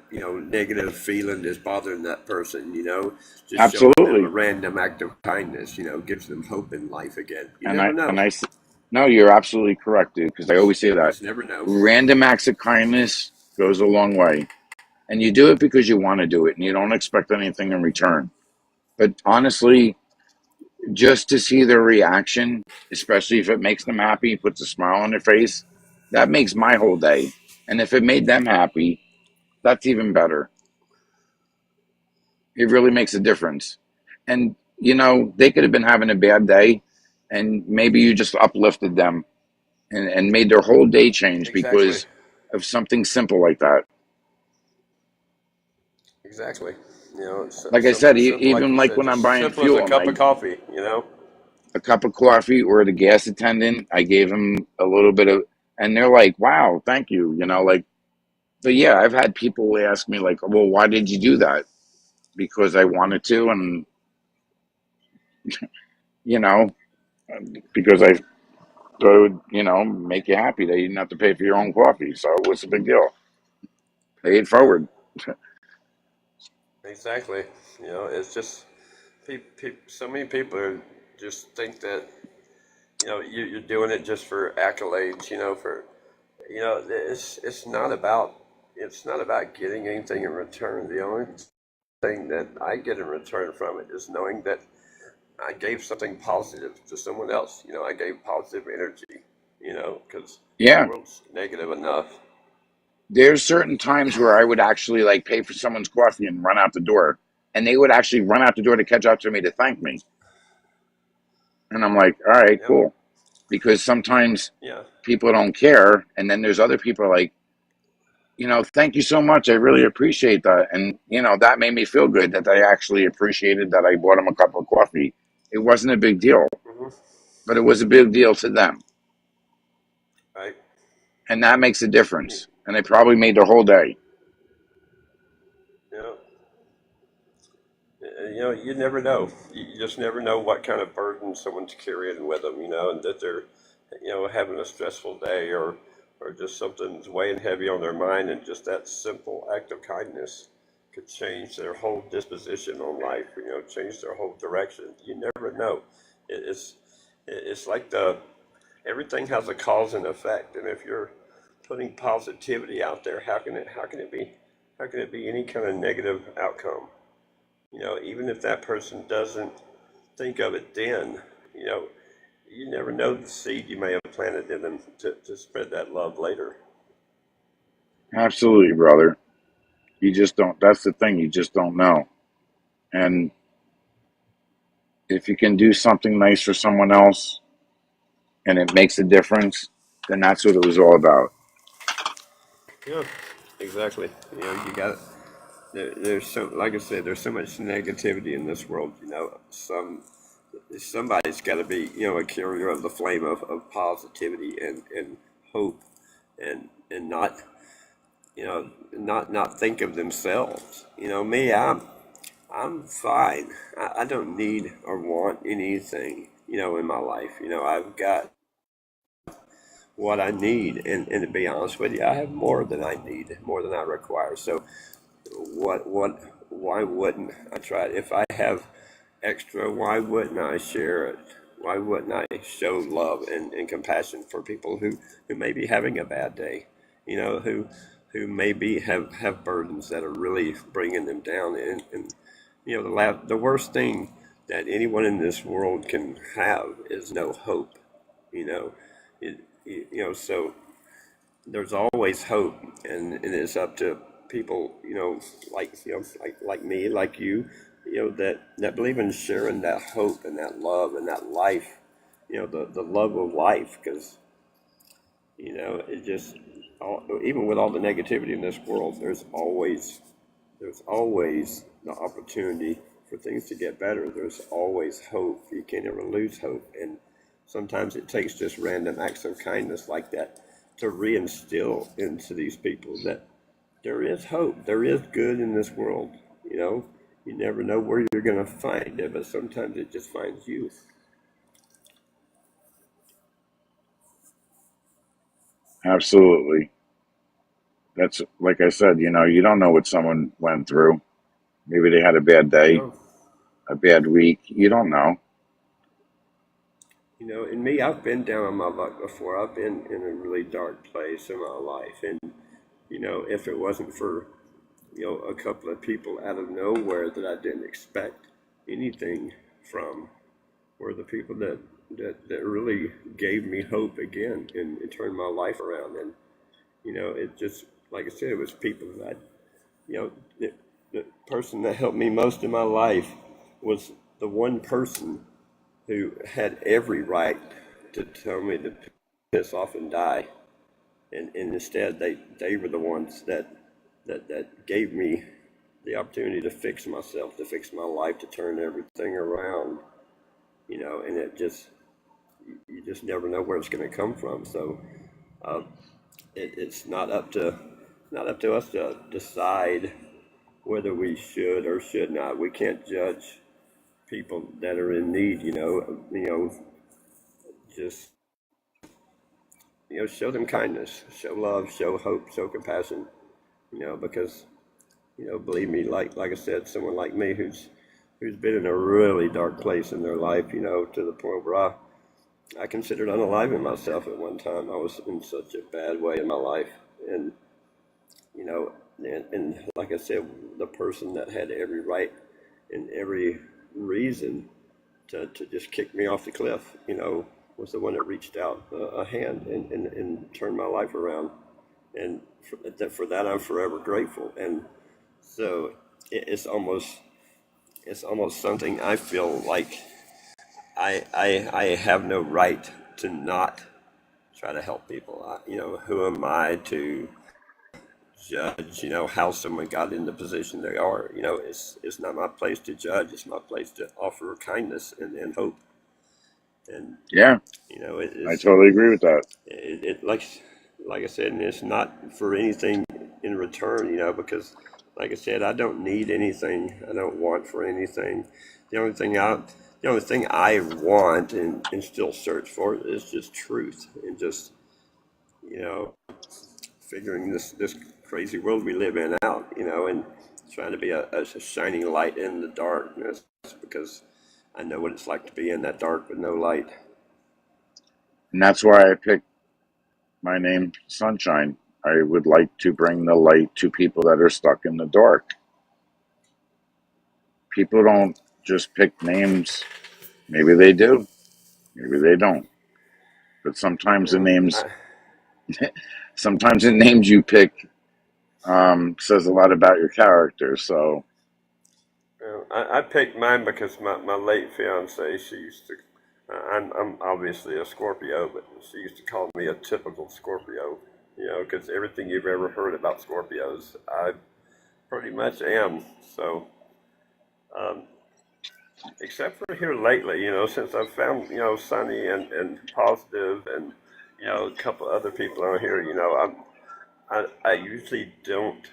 negative feeling is bothering that person, just showing them a Absolutely. random act of kindness, gives them hope in life again. You And never I know. and I no, you're absolutely correct, dude. Because I always say You that just never know. random acts of kindness goes a long way, and you do it because you want to do it, and you don't expect anything in return. But honestly, just to see their reaction, especially if it makes them happy, puts a smile on their face, that makes my whole day. And if it made them happy, that's even better. It really makes a difference. And, they could have been having a bad day, and maybe you just uplifted them and made their whole day change Exactly. because of something simple like that. Exactly. It's Like I said, something simple, like even you like said, when I'm just as buying simple as a fuel and cup of coffee. a cup of coffee or the gas attendant, I gave them a little bit of, and they're like, wow, thank you. Like, but yeah, I've had people ask me, like, well, why did you do that? Because I wanted to, and, you know, because I thought it would, make you happy that you didn't have to pay for your own coffee. So what's the big deal? Pay it Yeah, forward. exactly. It's just so many people just think that you're doing it just for accolades. It's not about getting anything in return. The only thing that I get in return from it is knowing that I gave something positive to someone else. I gave positive energy. Because the Yeah. world's negative enough. There's certain times where I would actually like pay for someone's coffee and run out the door, and they would actually run out the door to catch up to me to thank me. And I'm like, all right, Yep. cool. Because sometimes Yeah. people don't care, and then there's other people like, thank you so much. I really appreciate that. And, that made me feel good that they actually appreciated that I bought them a cup of coffee. It wasn't a big deal, Hmm. but it was a big deal to them. Right. And that makes a difference. And it probably made their whole day. Yeah. You never know. You just never know what kind of burden someone's carrying with them, and that they're, having a stressful day or just something's weighing heavy on their mind, and just that simple act of kindness could change their whole disposition on life, change their whole direction. You never know. It's like everything has a cause and effect, and if you're putting positivity out there, how can it be any kind of negative outcome? Even if that person doesn't think of it then, you know, you never know the seed you may have planted in them to spread that love later. Absolutely, brother. You just don't, that's the thing. You just don't know. And if you can do something nice for someone else and it makes a difference, then that's what it was all about. Yeah, exactly. You got it. There's so, like I said, there's so much negativity in this world. Somebody's got to be, a carrier of the flame of positivity and hope, and not think of themselves. Me, I'm fine. I don't need or want anything, in my life. I've got what I need, and to be honest with you, I have more than I need, more than I require. So why wouldn't I try it? If I have extra, why wouldn't I share it? Why wouldn't I show love and compassion for people who may be having a bad day, who maybe have burdens that are really bringing them down, and the worst thing that anyone in this world can have is no hope, you know, so there's always hope, and it's up to people, like me, like you, that believe in sharing that hope and that love and that life, the love of life, because it just even with all the negativity in this world, there's always the opportunity for things to get better. There's always hope. You can't ever lose hope. And sometimes it takes just random acts of kindness like that to reinstill into these people that there is hope. There is good in this world. You know, you never know where you're going to find it, but sometimes it just finds you. Absolutely. That's like I said, you don't know what someone went through. Maybe they had a bad day, No, a bad week. You don't know. and me, I've been down on my luck before. I've been in a really dark place in my life, and if it wasn't for a couple of people out of nowhere that I didn't expect anything from, were the people that really gave me hope again and turned my life around. And it just, like I said, it was people that you know the person that helped me most in my life was the one person who had every right to tell me to piss off and die, and instead they were the ones that gave me the opportunity to fix myself, to fix my life, to turn everything around. And you just never know where it's going to come from. So uh, it's not up to us to decide whether we should or should not. We can't judge people that are in need. Just show them kindness, show love, show hope, show compassion. Because believe me, like I said, someone like me who's been in a really dark place in their life, to the point where I considered unaliving myself at one time. I was in such a bad way in my life, and you know, and like I said, the person that had every right and every reason to just kick me off the cliff, was the one that reached out a hand and turned my life around. And for that, I'm forever grateful. And so it's almost something I feel like I have no right to not try to help people. Who am I to judge, how someone got in the position they are? It's not my place to judge. It's my place to offer kindness and hope. And Yeah, I it's totally agree with that. it like I said, and it's not for anything in return, because like I said, I don't need anything. I don't want for anything. The only thing I want and still search for is just truth, and just you know figuring this crazy world we live in out, and trying to be a shining light in the darkness, because I know what it's like to be in that dark with no light. And that's why I picked my name, Sunshine. I would like to bring the light to people that are stuck in the dark. People don't just pick names. Maybe they do, maybe they don't. But Well, sometimes the names you pick says a lot about your character. So I picked mine because my late fiance, she used to. I'm obviously a Scorpio, but she used to call me a typical Scorpio. Because everything you've ever heard about Scorpios, I pretty much am. So, um, except for here lately, since I've found Sunny and Positive and a couple other people on here, I usually don't.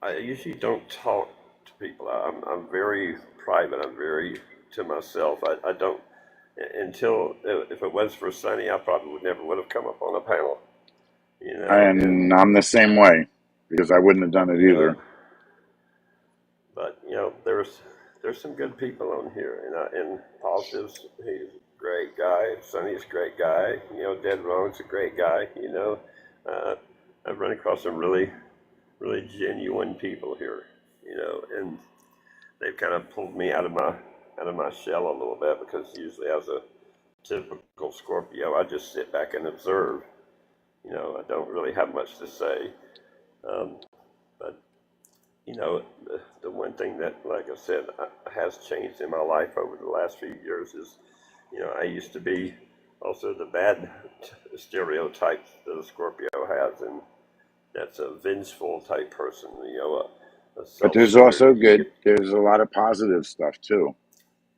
I usually don't talk to people. I'm very private. I'm very to myself. I don't until if it was for Sunny, I probably would have come up on a panel. And and I'm the same way because I wouldn't have done it you know, either. but there's some good people on here, and Positives, he's a great guy. Sunny's a great guy. Dead Wrong's a great guy. Uh, I've run across some really genuine people here. And they've kind of pulled me out of my shell a little bit, because usually as a typical Scorpio, I just sit back and observe. I don't really have much to say. Um, but the one thing that, like I said, has changed in my life over the last few years is, I used to be also the bad stereotype that a Scorpio has, and that's a vengeful type person. A But there's self-centered. also good. There's a lot of positive stuff too.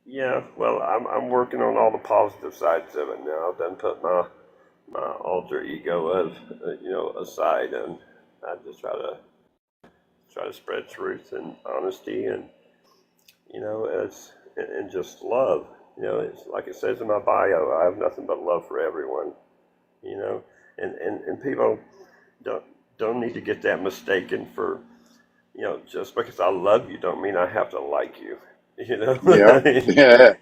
Yeah, well, I'm working on all the positive sides of it now. I've done put my alter ego of aside, and I just try to spread truth and honesty, and it's and just love. It's like it says in my bio, I have nothing but love for everyone. You know, and people don't don't need to get that mistaken for just because I love you don't mean I have to like you. Yeah, I mean, yeah,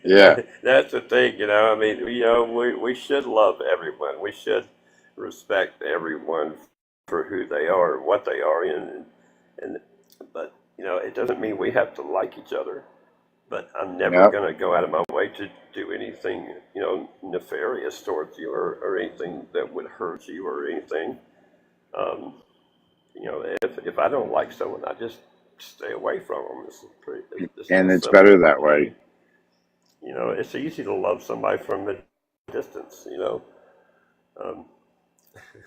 yeah. that's the thing. I mean, we should love everyone. We should respect everyone for who they are, what they are, and but it doesn't mean we have to like each other. but I'm never Yep. going to go out of my way to do anything, nefarious towards you or anything that would hurt you or anything. Um, if I don't like someone, I just stay away from them. It's And real it's simple. better that way. It's easy to love somebody from a distance. Um,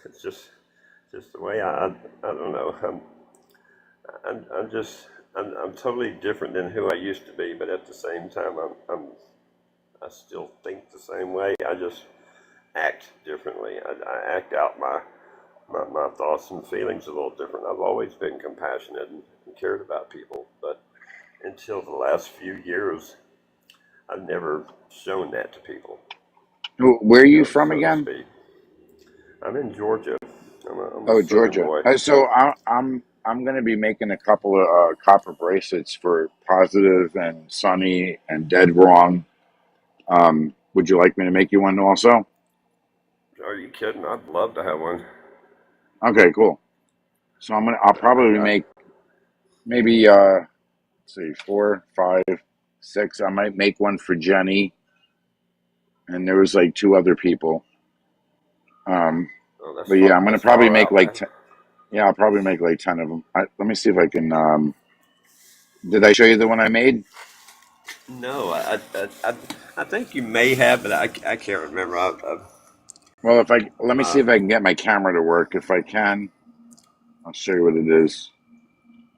it's just the way I don't know. I'm totally different than who I used to be, but at the same time, I still think the same way. I just act differently. I act out my thoughts and feelings a little different. I've always been compassionate and cared about people, but until the last few years, I've never shown that to people, Where are you from so to again? speak. I'm in Georgia. I'm a Oh, Southern Georgia. boy. So I'm going to be making a couple of copper bracelets for Positive and Sunny and Dead Wrong. Would you like me to make you one also? Are you kidding? I'd love to have one. Okay, cool. So I'll probably I make maybe let's see, 4, 5, 6. I might make one for Jenny, and there was like 2 other people. oh, But yeah, I'm gonna that's probably far make out, like man. 10, yeah, I'll probably make like 10 of them. Let me see if I can. Did I show you the one I made? No, I think you may have, but I can't remember. Well, if I let me see Uh, if I can get my camera to work. If I can, I'll show you what it is.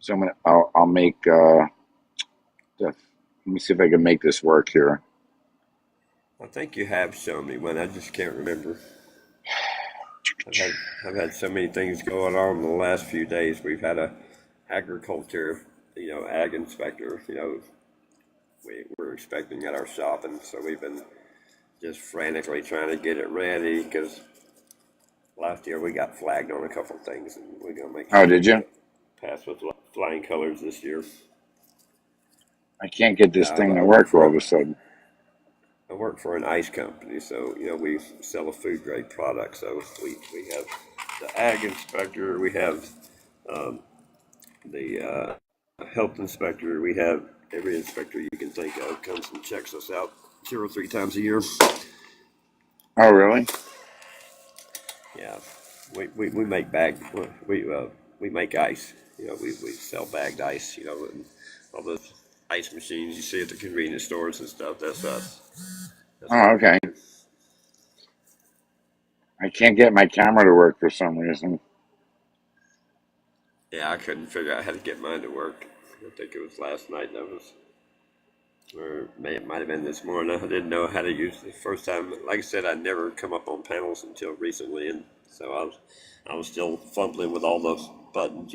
So I'll make. Let me see if I can make this work here. I think you have shown me one. I just can't remember. I've had I've had so many things going on in the last few days. We've had a agriculture, ag inspector. We're expecting at our shop, and so we've been just frantically trying to get it ready because last year we got flagged on a couple of things, and we're gonna make Oh, sure did we you? get passed with flying colors this year. I can't get this Yeah, thing to I work work all for of a sudden. I work for an ice company, so we sell a food grade product. So we have the ag inspector, we have um, the health inspector, we have every inspector you can think of comes and checks us out 2 or 3 times a year. Oh, really? Yeah, we make we make ice. We sell bagged ice. And all those ice machines you see at the convenience stores and stuff. That's us. That's what Oh, we okay. do. I can't get my camera to work for some reason. Yeah, I couldn't figure out how to get mine to work. I think it was last night that was, or it might have been this morning. I didn't know how to use it the first time. Like I said, I'd never come up on panels until recently, and so I was still fumbling with all those buttons.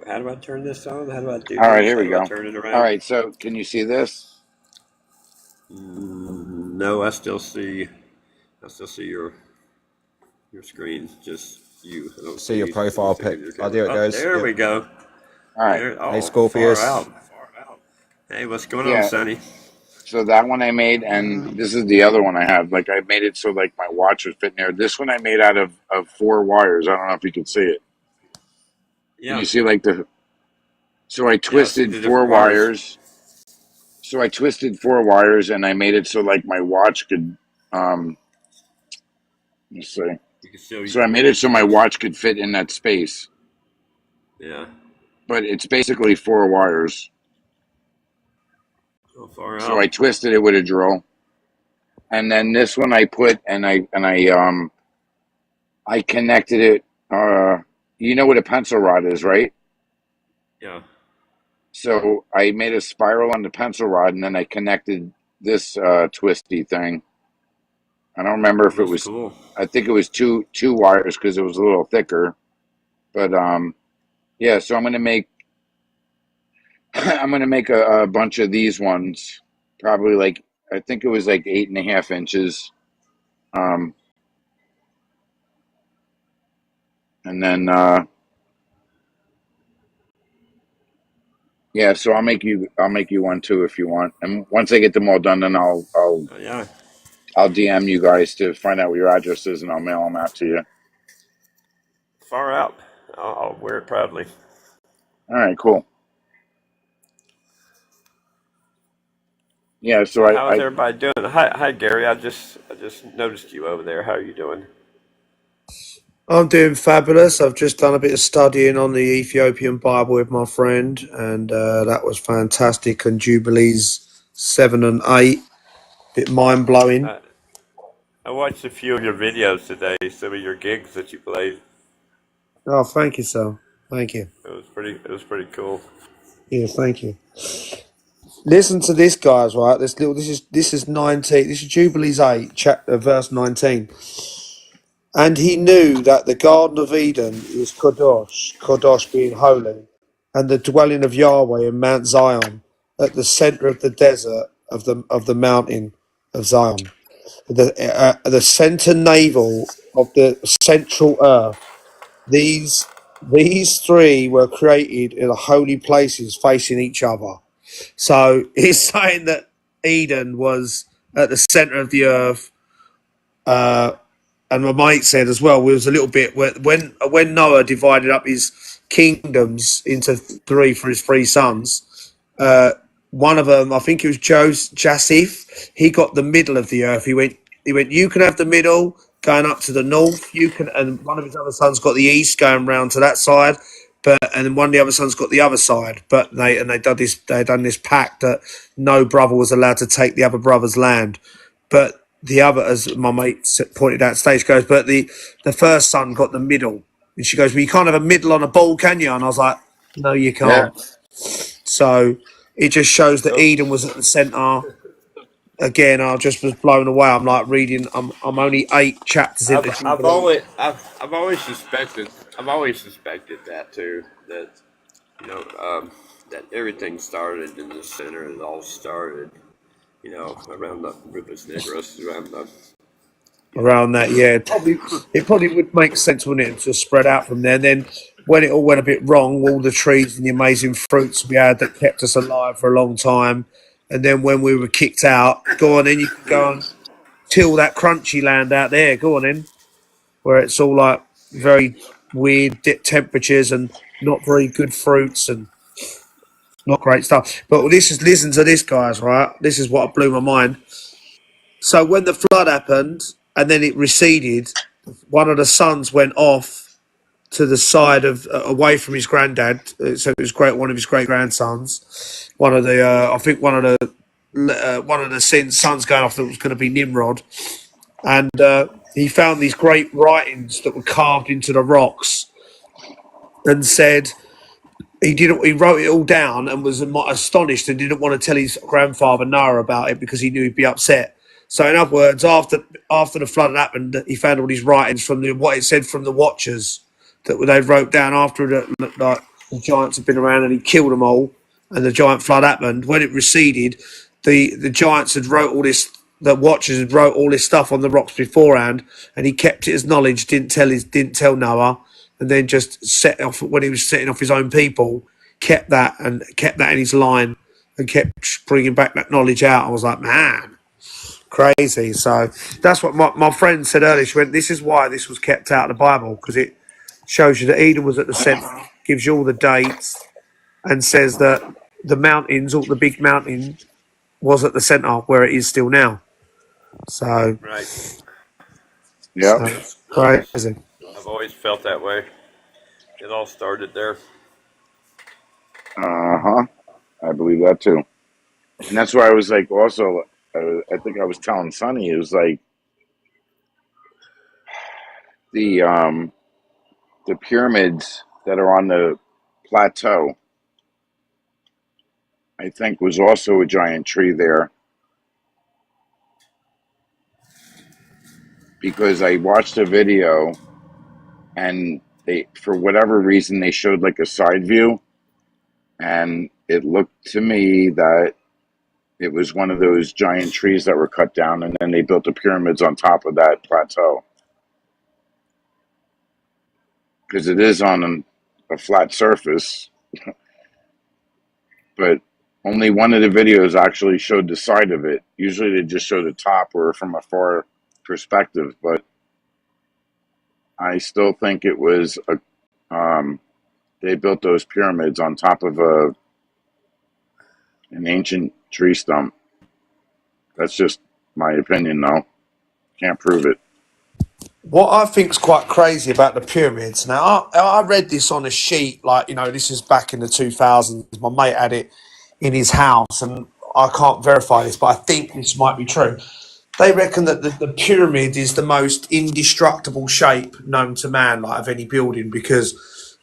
How do I turn this on? How do I do All right, this? here How we do I go. turn it All around? right, so can you see this? No, I still see your screen, just you. I don't See your see profile anything pic. in your Oh, camera. there it Oh, goes. there Yep. we go. All right. There. Hey, Oh, far Scorpius. out. Hey, what's going on, Yeah. Sonny? So that one I made, and this is the other one I have. Like I made it so like my watch would fit in there. This one I made out of 4 wires. I don't know if you can see it. Can Yeah, you see like the? So I yeah. I see twisted the 4 different wires. wires. So I twisted 4 wires, and I made it so like my watch could. Um, let's see. You can still So I made it so my watch could fit in that space, Yeah. but it's basically 4 wires. Oh, far So I out. twisted it with a drill, and then this one I put I connected it. You know what a pencil rod is, right? Yeah. So I made a spiral on the pencil rod, and then I connected this twisty thing. I don't remember if it That's was. cool. I think it was two wires because it was a little thicker. But yeah. So I'm gonna make I'm gonna make a bunch of these ones. Probably like I think it was like 8.5 inches. Um, and then yeah. So I'll make you one too if you want. And once I get them all done, then Yeah. I'll DM you guys to find out what your address is, and I'll mail them out to you. Far out. I'll wear it proudly. All right, cool. Yeah, so So how is I everybody doing? Hi Gary. I just noticed you over there. How are you doing? I'm doing fabulous. I've just done a bit of studying on the Ethiopian Bible with my friend, and that was fantastic. And Jubilees 7 and 8, bit mind blowing. I, I watched a few of your videos today. Some of your gigs that you played. Oh, thank you, sir. Thank you. It was pretty cool. Yeah, thank you. Listen to this, guys. Right, this is 19. This is Jubilees 8, chapter verse 19. And he knew that the Garden of Eden is Kadosh, Kadosh being holy, and the dwelling of Yahweh in Mount Zion, at the center of the desert of the mountain of Zion, the center navel of the central earth. These these three were created in the holy places facing each other. So he's saying that Eden was at the center of the earth. And my mate said as well, we was a little bit when Noah divided up his kingdoms into three for his three sons. One of them, I think it was Japheth. He got the middle of the earth. He went. You can have the middle, going up to the north. You can, and one of his other sons got the east, going round to that side. And then one of the other sons got the other side. But they done this. They done this pact that no brother was allowed to take the other brother's land. But the other, as my mate pointed out, stage goes, but the first son got the middle. And she goes, well, you can't have a middle on a ball, can you? And I was like, no, you yeah. can't. So it just shows that So Eden was at the centre. Again, I just was blown away. I'm like reading. I'm only 8 chapters I've into I've Jubilee. always I've always suspected that too. That you know that everything started in the center. It all started around the Rufus Negros, around the you know Around that, yeah, it probably would make sense, wouldn't it, to spread out from there. And then when it all went a bit wrong, all the trees and the amazing fruits we had that kept us alive for a long time. And then when we were kicked out, go on in, you can go and till that crunchy land out there. Go on in, where it's all like very weird temperatures and not very good fruits and not great stuff. But this is listen to this, guys. Right, this is what blew my mind. So when the flood happened and then it receded, one of the sons went off to the side of away from his granddad. So it was one of his great grandsons. I think one of the sons going off that was going to be Nimrod, and he found these great writings that were carved into the rocks, and said he wrote it all down and was astonished and didn't want to tell his grandfather Noah about it because he knew he'd be upset. So in other words, after the flood had happened, he found all these writings from what it said from the Watchers that they wrote down after the giants had been around and he killed them all, and the giant flood happened. When it receded, the giants had wrote all this. The Watchers had wrote all this stuff on the rocks beforehand, and he kept it as knowledge. Didn't tell Noah, and then just set off when he was setting off his own people. Kept that in his line, and kept bringing back that knowledge out. I was like, man, crazy. So that's what my friend said earlier. She went, this is why this was kept out of the Bible, because it shows you that Eden was at the centre, gives you all the dates, and says that the mountains, all the big mountain, was at the centre where it is still now. So, right. Yep. so it's I've always crazy. I've always felt that way. It all started there. Uh-huh. I believe that too. And that's why I was like, also, I think I was telling Sonny, it was like the um the pyramids that are on the plateau, I think was also a giant tree there, because I watched a video and they, for whatever reason, they showed like a side view, and it looked to me that it was one of those giant trees that were cut down, and then they built the pyramids on top of that plateau, because it is on a flat surface, but only one of the videos actually showed the side of it. Usually they just show the top or from a far perspective, but I still think it was they built those pyramids on top of an ancient tree stump. That's just my opinion, though. Can't prove it. What I think's quite crazy about the pyramids. Now, I read this on a sheet, like, this is back in the 2000s. My mate had it in his house, and I can't verify this, but I think this might be true. They reckon that the pyramid is the most indestructible shape known to man, like of any building, because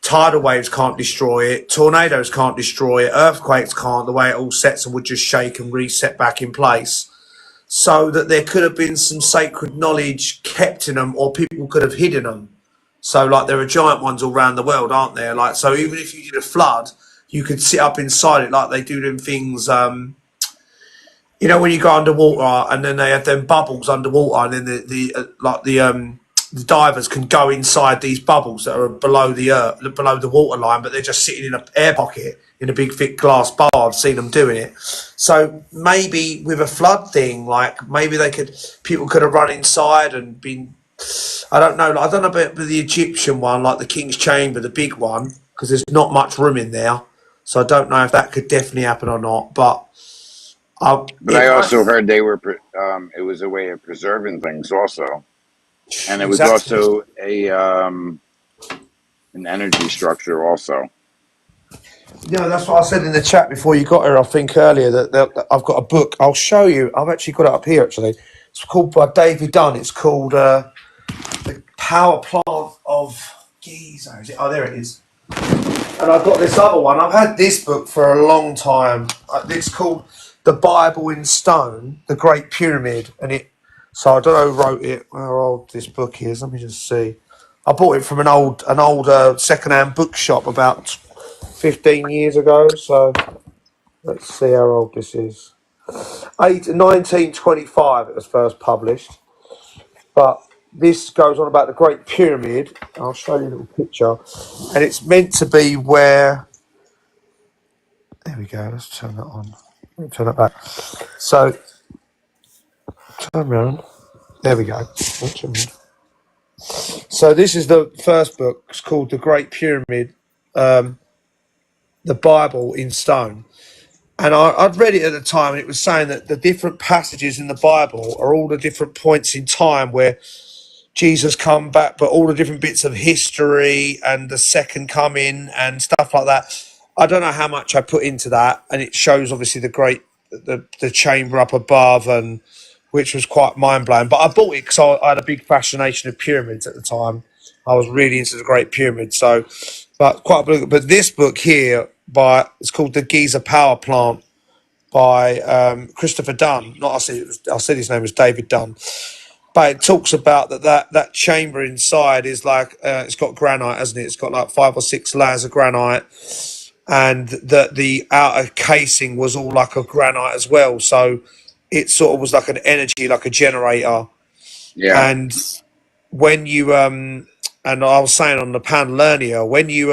tidal waves can't destroy it, tornadoes can't destroy it, earthquakes can't. The way it all sets and would just shake and reset back in place. So that there could have been some sacred knowledge kept in them, or people could have hidden them. So, like, there are giant ones all around the world, aren't there? Like, so even if you did a flood, you could sit up inside it, like they do them things. When you go underwater, and then they have them bubbles underwater, and then the divers can go inside these bubbles that are below the below the water line, but they're just sitting in an air pocket in a big thick glass bar. I've seen them doing it. So maybe with a flood thing, like maybe people could have run inside and been. I don't know. I don't know about the Egyptian one, like the King's Chamber, the big one, because there's not much room in there. So I don't know if that could definitely happen or not, but. But I also heard they were. It was a way of preserving things, also, and it was also an energy structure, also. Yeah, that's what I said in the chat before you got here. I think earlier that I've got a book. I'll show you. I've actually got it up here. Actually, it's called by David Dunn. It's called The Power Plant of Giza. Is it? Oh, there it is. And I've got this other one. I've had this book for a long time. It's called The Bible in Stone, The Great Pyramid, and so I don't know who wrote it, how old this book is. Let me just see. I bought it from an old second-hand bookshop about 15 years ago. So let's see how old this is. 1925 it was first published. But this goes on about the Great Pyramid. I'll show you a little picture. And it's meant to be where... There we go. Let's turn that on. Turn it back. So, turn around. There we go. So this is the first book. It's called The Great Pyramid, The Bible in Stone. And I'd read it at the time, and it was saying that the different passages in the Bible are all the different points in time where Jesus come back, but all the different bits of history and the second coming and stuff like that. I don't know how much I put into that, and it shows obviously the chamber up above, and which was quite mind blowing. But I bought it because I had a big fascination of pyramids at the time. I was really into the Great Pyramid, so but this book here it's called The Giza Power Plant by Christopher Dunn. I said his name was David Dunn. But it talks about that chamber inside is like it's got granite, hasn't it? It's got like 5 or 6 layers of granite, and that the outer casing was all like a granite as well. So it sort of was like an energy, like a generator. Yeah. And when you and I was saying on the panel earlier, when you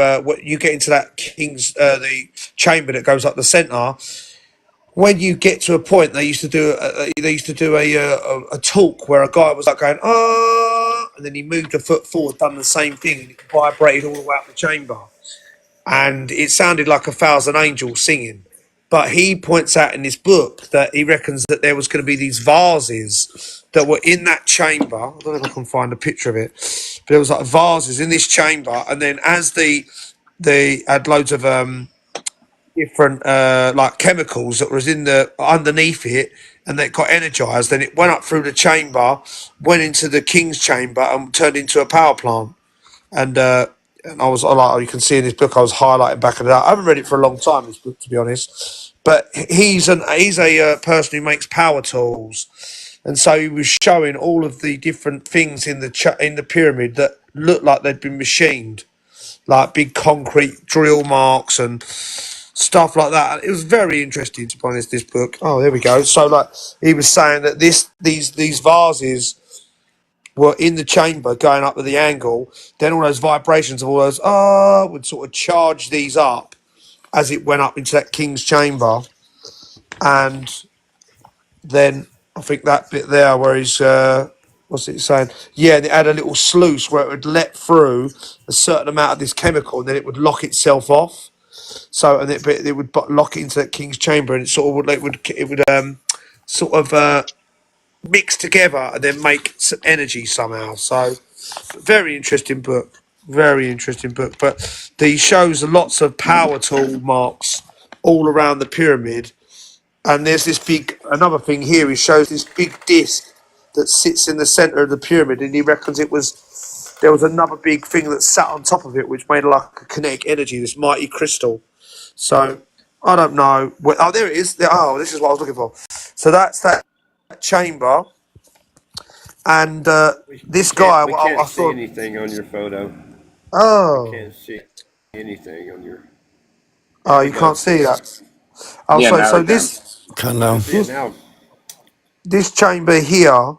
get into that the chamber that goes up the centre. When you get to a point, they used to do a talk where a guy was like going, and then he moved a foot forward, done the same thing, and it vibrated all the way up the chamber. And it sounded like 1,000 angels singing. But he points out in this book that he reckons that there was going to be these vases that were in that chamber. I don't know if I can find a picture of it. But there was like vases in this chamber. And then as they had loads of different like chemicals that was in the underneath it, and they got energized, then it went up through the chamber, went into the king's chamber, and turned into a power plant. And I was like, you can see in this book, I was highlighting back of that. I haven't read it for a long time, this book, to be honest, but he's a person who makes power tools, and so he was showing all of the different things in the pyramid that looked like they'd been machined, like big concrete drill marks and stuff like that. It was very interesting, to be honest, this book. Oh, there we go. So like he was saying that these vases were in the chamber going up at the angle, then all those vibrations of all those would sort of charge these up as it went up into that king's chamber. And then I think that bit there where he's what's it saying? Yeah, it had a little sluice where it would let through a certain amount of this chemical, and then it would lock itself off. So, and it would lock it into that king's chamber, and it sort of would sort of mix together and then make some energy somehow. So very interesting book. Very interesting book. But he shows lots of power tool marks all around the pyramid. And there's this big, another thing here, he shows this big disc that sits in the center of the pyramid. And he reckons there was another big thing that sat on top of it, which made like a kinetic energy, this mighty crystal. So I don't know. Oh, there it is. Oh, this is what I was looking for. So that's that chamber. And this guy, We can't I see saw. anything on your photo. We Oh, can't see anything on your. oh, There we you can't go. see that. Oh, Yeah, so now so we can. Can I now. see it now. this chamber here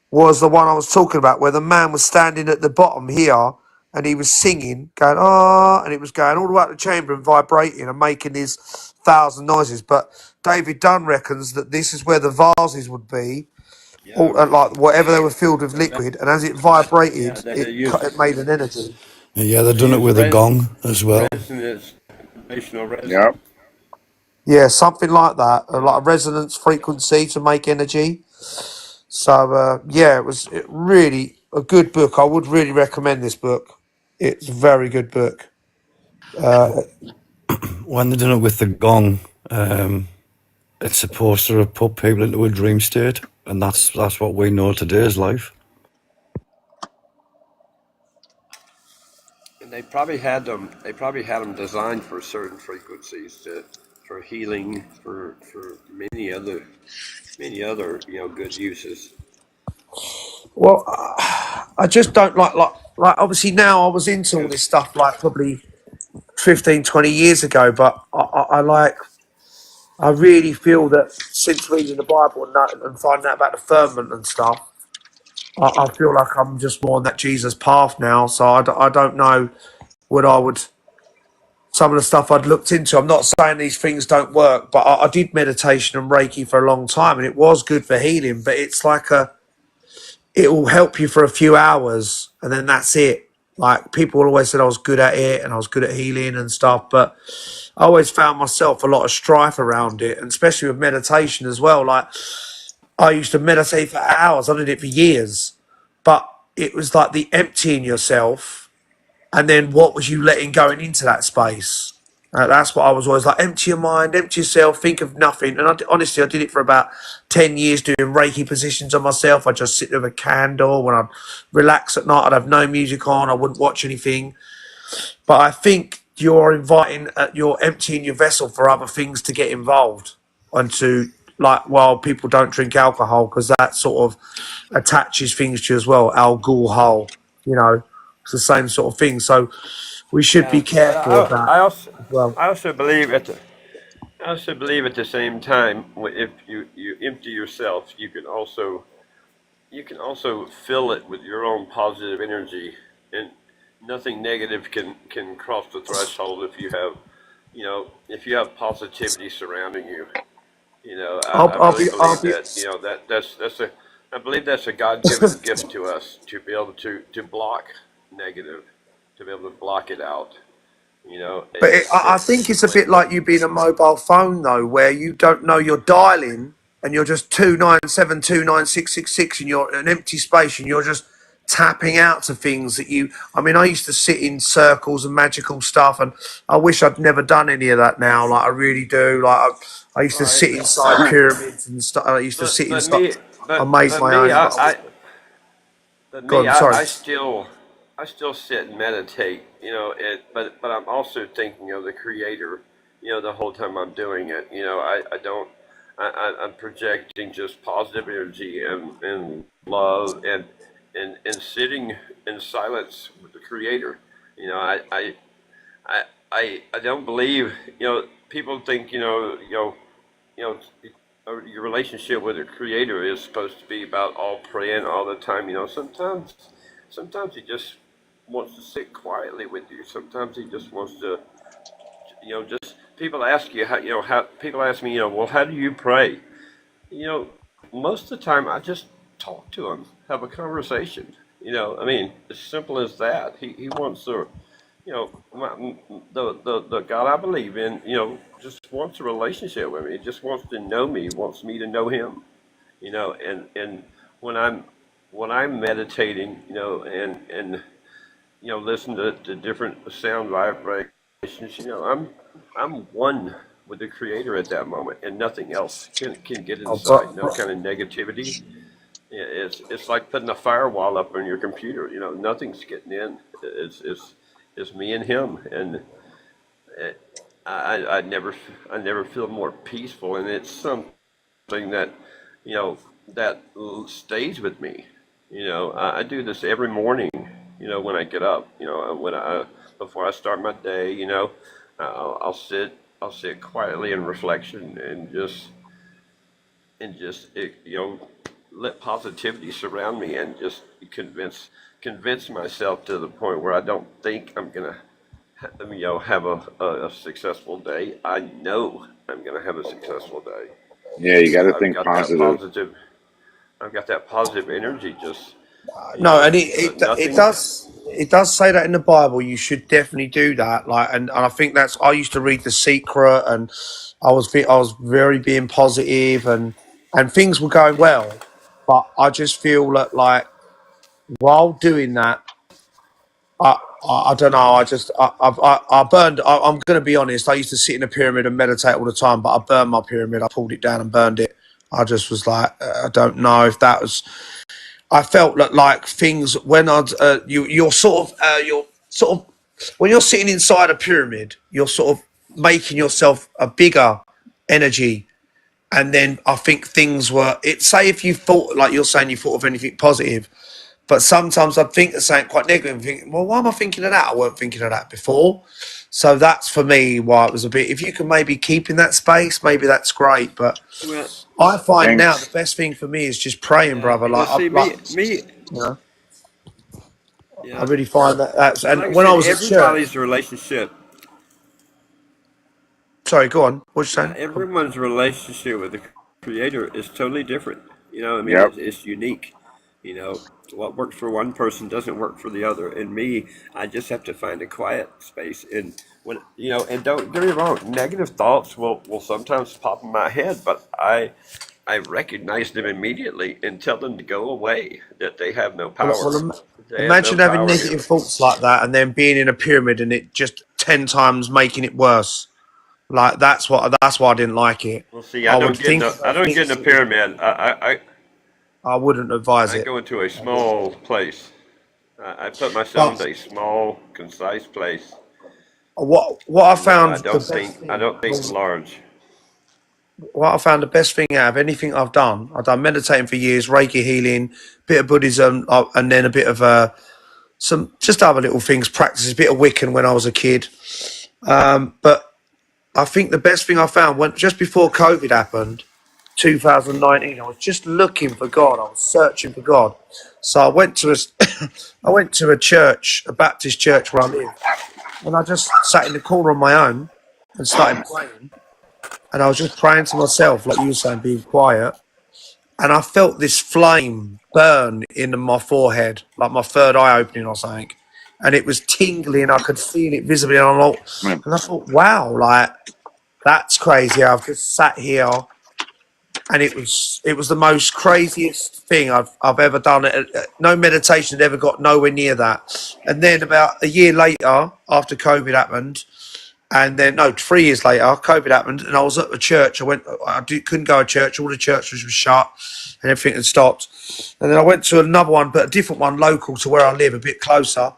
was the one I was talking about, where the man was standing at the bottom here, and he was singing, going ah, and it was going all the way up the chamber and vibrating and making these thousand noises. But David Dunn reckons that this is where the vases would be, Yeah, all, like whatever they were filled with that, liquid, and as it yeah. vibrated, They use it made an energy. Yeah, they've they done it use with a gong as well. resonance, vibrational resonance. Yep. Yeah, something like that, Yeah. like a resonance frequency to make energy. So yeah, it really a good book. I would really recommend this book. It's a very good book. When they've done it with the gong, it's supposed to have put people into a dream state, and that's what we know today is life. And they probably had them. They probably had them designed for certain frequencies for healing, for many other good uses. Well, I just don't like. Obviously, now I was into all Yeah. this stuff like probably 15, 20 years ago, but I really feel that since reading the Bible and finding out about the firmament and stuff, I feel like I'm just more on that Jesus path now. So I don't know what I would. Some of the stuff I'd looked into. I'm not saying these things don't work, but I did meditation and Reiki for a long time, and it was good for healing. But it's like it will help you for a few hours, and then that's it. Like people always said I was good at it and I was good at healing and stuff, but I always found myself a lot of strife around it, and especially with meditation as well. Like I used to meditate for hours. I did it for years, but it was like the emptying yourself, and then what was you letting going into that space? That's what I was always like. Empty your mind, empty yourself, think of nothing. And honestly, I did it for about 10 years doing Reiki positions on myself. I'd just sit there with a candle. When I'd relax at night, I'd have no music on. I wouldn't watch anything. But I think you're emptying your vessel for other things to get involved and to, like, well, people don't drink alcohol because that sort of attaches things to you as well. Alcohol, it's the same sort of thing. So we should be Yeah, but careful of that as well. I also believe at the same time, if you empty yourself, you can also fill it with your own positive energy, and nothing negative can cross the threshold if you have positivity surrounding you. I I'll really be, I'll believe be, that that's a I believe that's a God-given gift to us to be able to block negative, to be able to block it out. but I It's think it's a like bit like you being a mobile phone though, where you don't know you're dialing and you're just 297296666 and you're in an empty space and you're just tapping out to things that you. I mean, I used to sit in circles and magical stuff, and I wish I'd never done any of that now. Like I really do. Like I used to right, sit inside pyramids and stuff. I used to but sit but inside. me I made but my me own, but I But go me, on. Sorry. I still sit and meditate, but I'm also thinking of the Creator, the whole time I'm doing it. I don't, I'm projecting just positive energy and love and sitting in silence with the Creator. You know, I, I, I don't believe, people think, you know, your relationship with the Creator is supposed to be about all praying all the time. Sometimes He just wants to sit quietly with you. Sometimes He just wants to, just people ask you how people ask me, well, how do you pray? You know, most of the time I just talk to Him, have a conversation. I mean, as simple as that. He wants to. The God I believe in, just wants a relationship with me. He just wants to know me, wants me to know him, and when I'm meditating, and listen to different sound vibrations, I'm one with the creator at that moment, and nothing else can get Oh, inside. No kind of negativity. It's like putting a firewall up on your computer. Nothing's getting in. It's me and him, and it, I never feel more peaceful, and it's something that you know that stays with me. I do this every morning. When I get up. When I before I start my day. I'll sit quietly in reflection and just let positivity surround me and just convince myself to the point where I don't think I'm gonna have a successful day. I know I'm gonna have a successful day. Yeah, you got to I've think got that positive. positive. I've got that positive energy. Just no, and it nothing. does say that in the Bible. You should definitely do that. Like, and I think that's. I used to read The Secret, and I was very being positive, and things were going well, but I just feel that like while doing that, I don't know. I burned. I'm going to be honest. I used to sit in a pyramid and meditate all the time, but I burned my pyramid. I pulled it down and burned it. I just was like, I don't know if that was. I felt that like things when you're sort of when you're sitting inside a pyramid, you're sort of making yourself a bigger energy. And then I think things were. It say if you thought like you're saying you thought of anything positive, but sometimes I think of something quite negative and think, well, why am I thinking of that? I weren't thinking of that before. So that's for me why it was a bit. If you can maybe keep in that space, maybe that's great. But Well, I find Think, now the best thing for me is just praying, yeah. brother. Well, see, Like me, you know, I yeah. really find that that's. Like I And when I said, was at church, everybody's relationship. sorry, go on. What you Yeah, saying? everyone's relationship with the creator is totally different. I mean, yep. it's unique. What works for one person doesn't work for the other. And me, I just have to find a quiet space. And and don't get me wrong, negative thoughts will sometimes pop in my head, but I recognize them immediately and tell them to go away. That they have no Well, power. They have no imagine having power here. negative thoughts like that, and then being in a pyramid and it just 10 times making it worse. Like that's why I didn't like it. We'll see. I I would don't get in think a I about don't get in things a that would. pyramid. I wouldn't advise I it. go into a small place. I put myself But into a small, concise place. what I found I the don't best think I thing don't think was large. what I found the best thing out of anything I've done. I've done meditating for years, Reiki healing, bit of Buddhism, and then a bit of some just other little things, practices, a bit of Wiccan when I was a kid. But I think the best thing I found when just before COVID happened, 2019, I was just looking for God. I was searching for God. So I went to a, I went to a church, a Baptist church where I live, and I just sat in the corner on my own and started praying. And I was just praying to myself, like you were saying, being quiet. And I felt this flame burn in my forehead, like my third eye opening or something. And it was tingling. I could feel it visibly. And I thought, wow, like that's crazy. I've just sat here, and it was the most craziest thing I've ever done. No meditation had ever got nowhere near that. And then about a year later, after COVID happened, and then no, 3 years later, COVID happened, and I was at the church. Couldn't go to church. All the churches were shut, and everything had stopped. And then I went to another one, but a different one, local to where I live, a bit closer.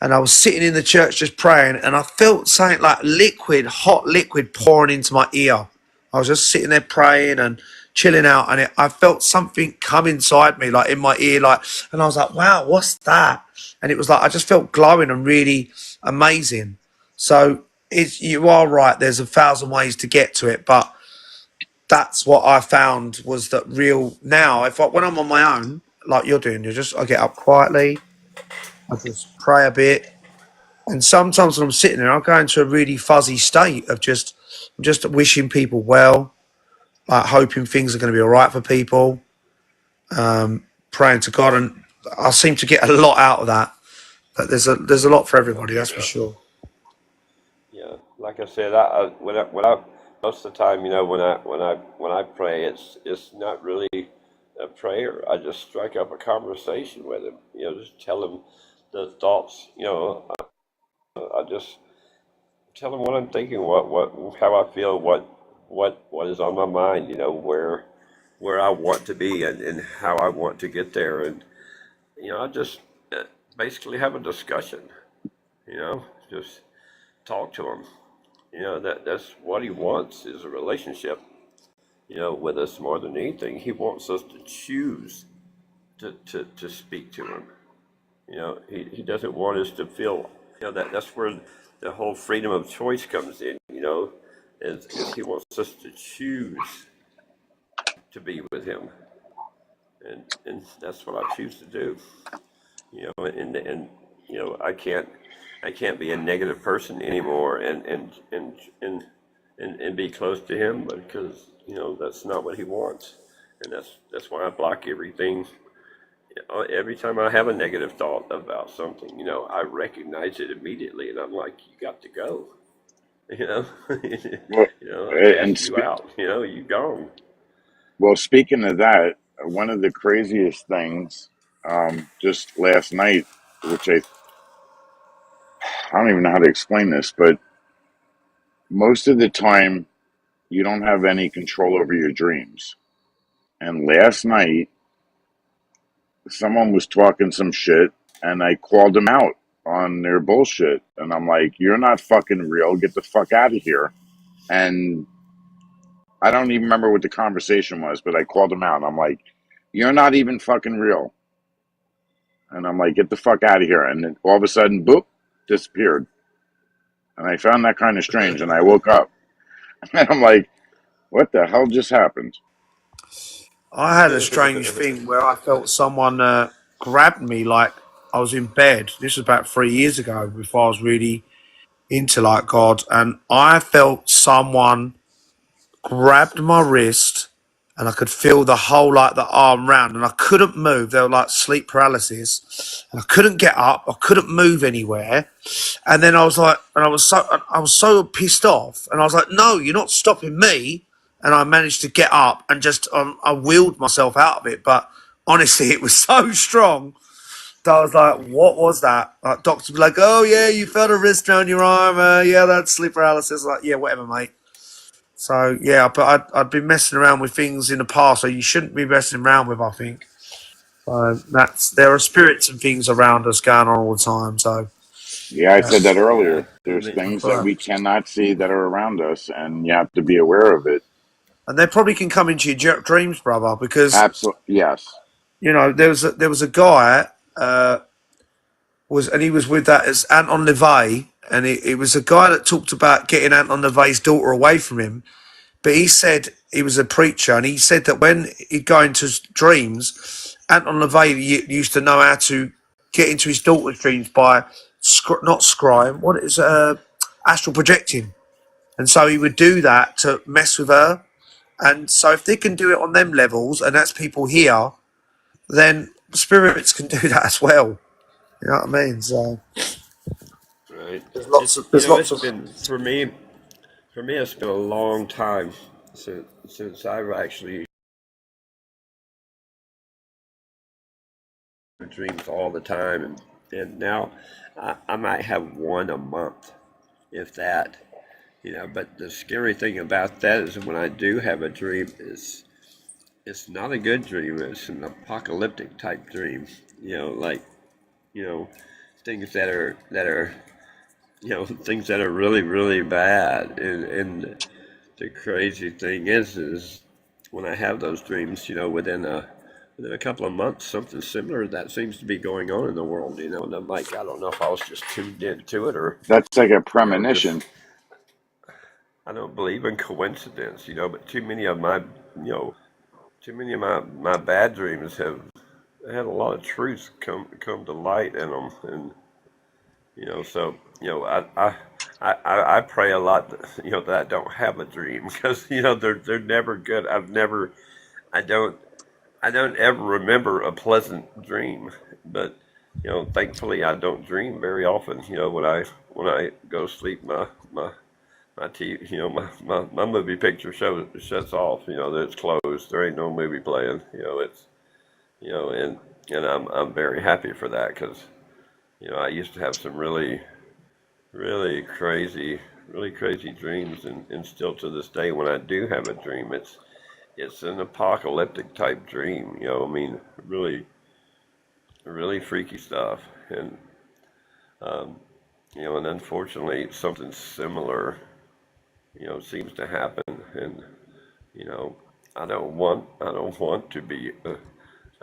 And I was sitting in the church just praying, and I felt something like liquid, hot liquid pouring into my ear. I was just sitting there praying and chilling out, and I felt something come inside me, like in my ear, and I was like, "Wow, what's that?" And it was like I just felt glowing and really amazing. So you are right. There's 1,000 ways to get to it, but that's what I found was that real. Now, when I'm on my own, like you're doing, I get up quietly, I just pray a bit, and sometimes when I'm sitting there, I go into a really fuzzy state of just wishing people well, like hoping things are going to be all right for people, praying to God, and I seem to get a lot out of that. But there's a lot for everybody, that's for sure. Yeah, like I said, when I most of the time, when I pray, it's not really a prayer. I just strike up a conversation with him. Just tell him the thoughts. I just tell him what I'm thinking, how I feel, what is on my mind. Where I want to be and how I want to get there, and I just basically have a discussion. Just talk to him. That's what he wants is a relationship. With us more than anything. He wants us to choose to speak to him. He doesn't want us to feel, that's where the whole freedom of choice comes in, is he wants us to choose to be with him. And that's what I choose to do. And I can't be a negative person anymore and be close to him because that's not what he wants, and that's why I block everything. Every time I have a negative thought about something, I recognize it immediately, and I'm like, you got to go. Well, I and cast you out. You gone. well, speaking of that, one of the craziest things, just last night, which I don't even know how to explain this, but most of the time you don't have any control over your dreams. And last night, someone was talking some shit, and I called them out on their bullshit. And I'm like, "You're not fucking real. Get the fuck out of here." And I don't even remember what the conversation was, but I called them out. I'm like, "You're not even fucking real." And I'm like, "Get the fuck out of here." And then all of a sudden, boop, disappeared. And I found that kind of strange. And I woke up, and I'm like, "What the hell just happened?" I had a strange thing where I felt someone grabbed me like I was in bed. This was about 3 years ago before I was really into like God, and I felt someone grabbed my wrist, and I could feel the whole like the arm round, and I couldn't move. They were like sleep paralysis, and I couldn't get up. I couldn't move anywhere, and then I was like, and I was so pissed off, and I was like, no, you're not stopping me. And I managed to get up and just I wheeled myself out of it, but honestly, it was so strong. I was like, what was that? Like, doctors would be like, oh, yeah, you felt a wrist around your arm. Yeah, that's sleep paralysis. Like, yeah, whatever, mate. So, yeah, but I'd been messing around with things in the past, so you shouldn't be messing around with, I think. There are spirits and things around us going on all the time. So, Yeah, I said that that's, Yeah, earlier. I There's mean, things that we cannot see that are around us, and you have to be aware of it. and they probably can come into your dreams, brother, because, Absolutely, yes. there was a guy, and he was with that as Anton LaVey, and it was a guy that talked about getting Anton LaVey's daughter away from him. But he said he was a preacher, and he said that when he'd go into his dreams, Anton LaVey used to know how to get into his daughter's dreams by not scrying, what is astral projecting, and so he would do that to mess with her. And so if they can do it on them levels, and that's people here, then spirits can do that as well. You know what I mean? So right. there's lots It's of there's lots it's of been for me. For me, it's been a long time since I've actually had dreams all the time, and now I might have one a month, if that. But the scary thing about that is when I do have a dream, it's not a good dream. It's an apocalyptic type dream. Like you know things that are things that are really really bad. And the crazy thing is when I have those dreams, within a couple of months, something similar to that seems to be going on in the world. And I'm like, I don't know if I was just tuned into it or That's like a just premonition. I don't believe in coincidence. But too many of my bad dreams have had a lot of truths come to light in them. And so I pray a lot that I don't have a dream because they're never good. I don't I don't ever remember a pleasant dream, but thankfully I don't dream very often. When I go to sleep, my TV, my movie picture shuts off. That it's closed. There ain't no movie playing. It's and I'm very happy for that because I used to have some really crazy dreams, and still to this day when I do have a dream, it's an apocalyptic type dream. I mean, really freaky stuff, and um, and unfortunately something similar seems to happen, and you know, I don't want to be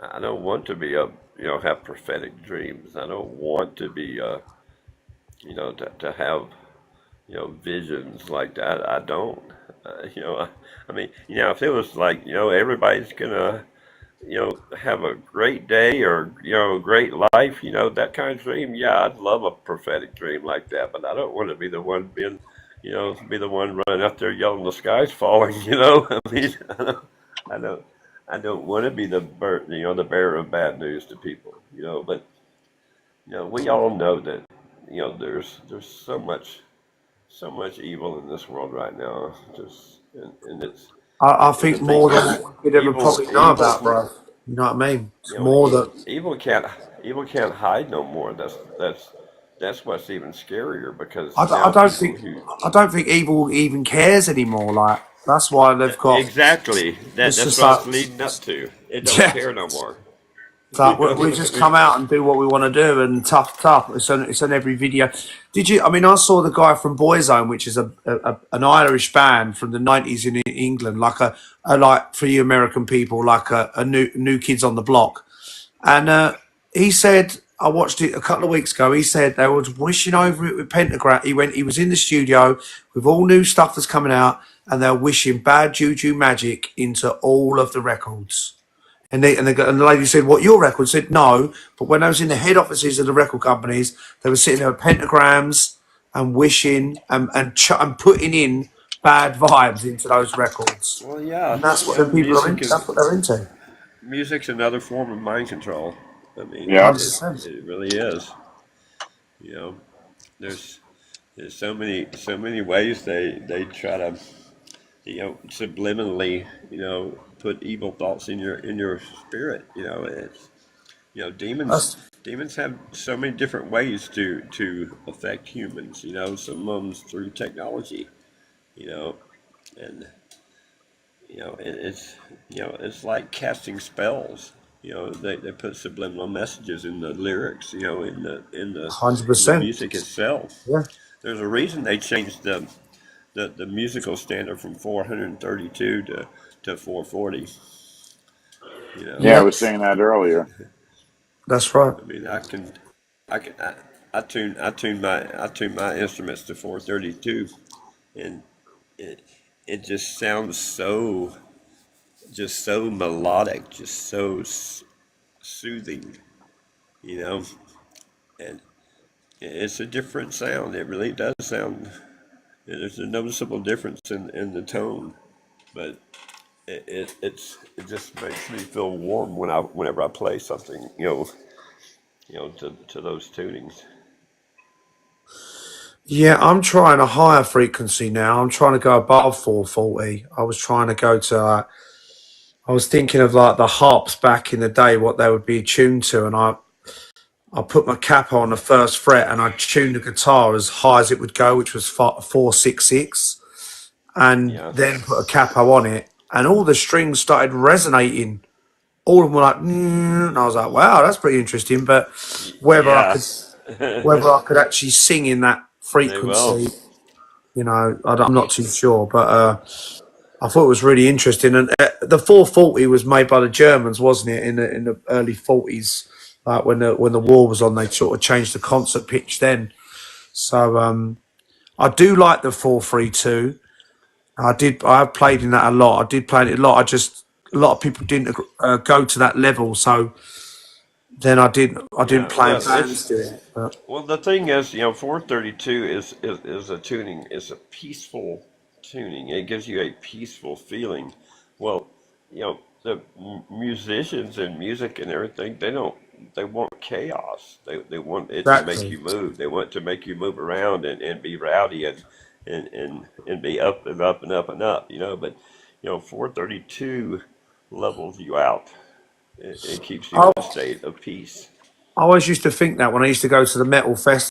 I don't want to be a have prophetic dreams. I don't want to be to have visions like that. I don't. I mean, if it was like everybody's gonna have a great day or a great life, that kind of dream. Yeah, I'd love a prophetic dream like that, but I don't want to be the one being, be the one running out there yelling the sky's falling. I mean, I don't, I don't want to be the bearer of bad news to people. But we all know that there's so much evil in this world right now. Just and it's I and the think thing more than is, what we could ever evil probably know evil about, bro. You know what I mean? It's you know, more that evil can't hide no more. That's what's even scarier because I now don't people think who I don't think evil even cares anymore. Like that's why they've got. exactly It's that's just what I like was leading up to. It don't yeah. care no more. But we just come out and do what we want to do, and tough. It's on every video. Did you? I mean, I saw the guy from Boyzone, which is an Irish band from the '90s in England, like a like for you American people, like a new kids on the block. And he said, I watched it a couple of weeks ago. He said they was wishing over it with pentagram. He was in the studio with all new stuff that's coming out, and they're wishing bad juju magic into all of the records. And the lady said, "What your record?" Said no, but when I was in the head offices of the record companies, they were sitting there with pentagrams and wishing and putting in bad vibes into those records, Well, yeah, and that's what the people are music in. is That's what they're into. music's another form of mind control. I mean, Yeah. Hundred it percent. it really is. You know, there's there's so many ways they try to subliminally put evil thoughts in your spirit. It's demons That's demons have so many different ways to affect humans. Some of them's through technology. You know, and it's like casting spells. They put subliminal messages in the lyrics. hundred In the percent. music itself. Yeah. There's a reason they changed the musical standard from 432 to 440. You know, Yeah, I Yep. was saying that earlier. That's right. I mean, I tune my instruments to 432, and it it just so melodic, just so soothing, you know, and it's a different sound. It really does sound. There's a noticeable difference in the tone, but it just makes me feel warm whenever I play something, to those tunings. Yeah, I'm trying a higher frequency now. I'm trying to go above 440. I was trying to go to. I was thinking of like the harps back in the day, what they would be tuned to, and I put my cap on the first fret and I tuned the guitar as high as it would go, which was 466, and Yeah, then put a capo on it, and all the strings started resonating. All of them were like, and I was like, wow, that's pretty interesting. But whether I yeah. could whether I could actually sing in that They will. frequency, I'm not too sure. But I thought it was really interesting. And the 440 was made by the Germans, wasn't it, in the early 40s? Like when the war was on, they sort of changed the concert pitch then. So I do like the 432. I have played in that a lot. I did play it a lot. A lot of people didn't go to that level, so then I didn't Yeah. play in Well, it's bands doing it. But well. The thing is, 432 is a tuning. Is a peaceful tuning. It gives you a peaceful feeling. Well, the musicians and music and everything, they don't they want chaos. They want it to make Exactly. you move. They want to make you move around and be rowdy and be up and up and up and up. But 432 levels you out. It keeps you I, in a state of peace. I always used to think that when I used to go to the metal fest.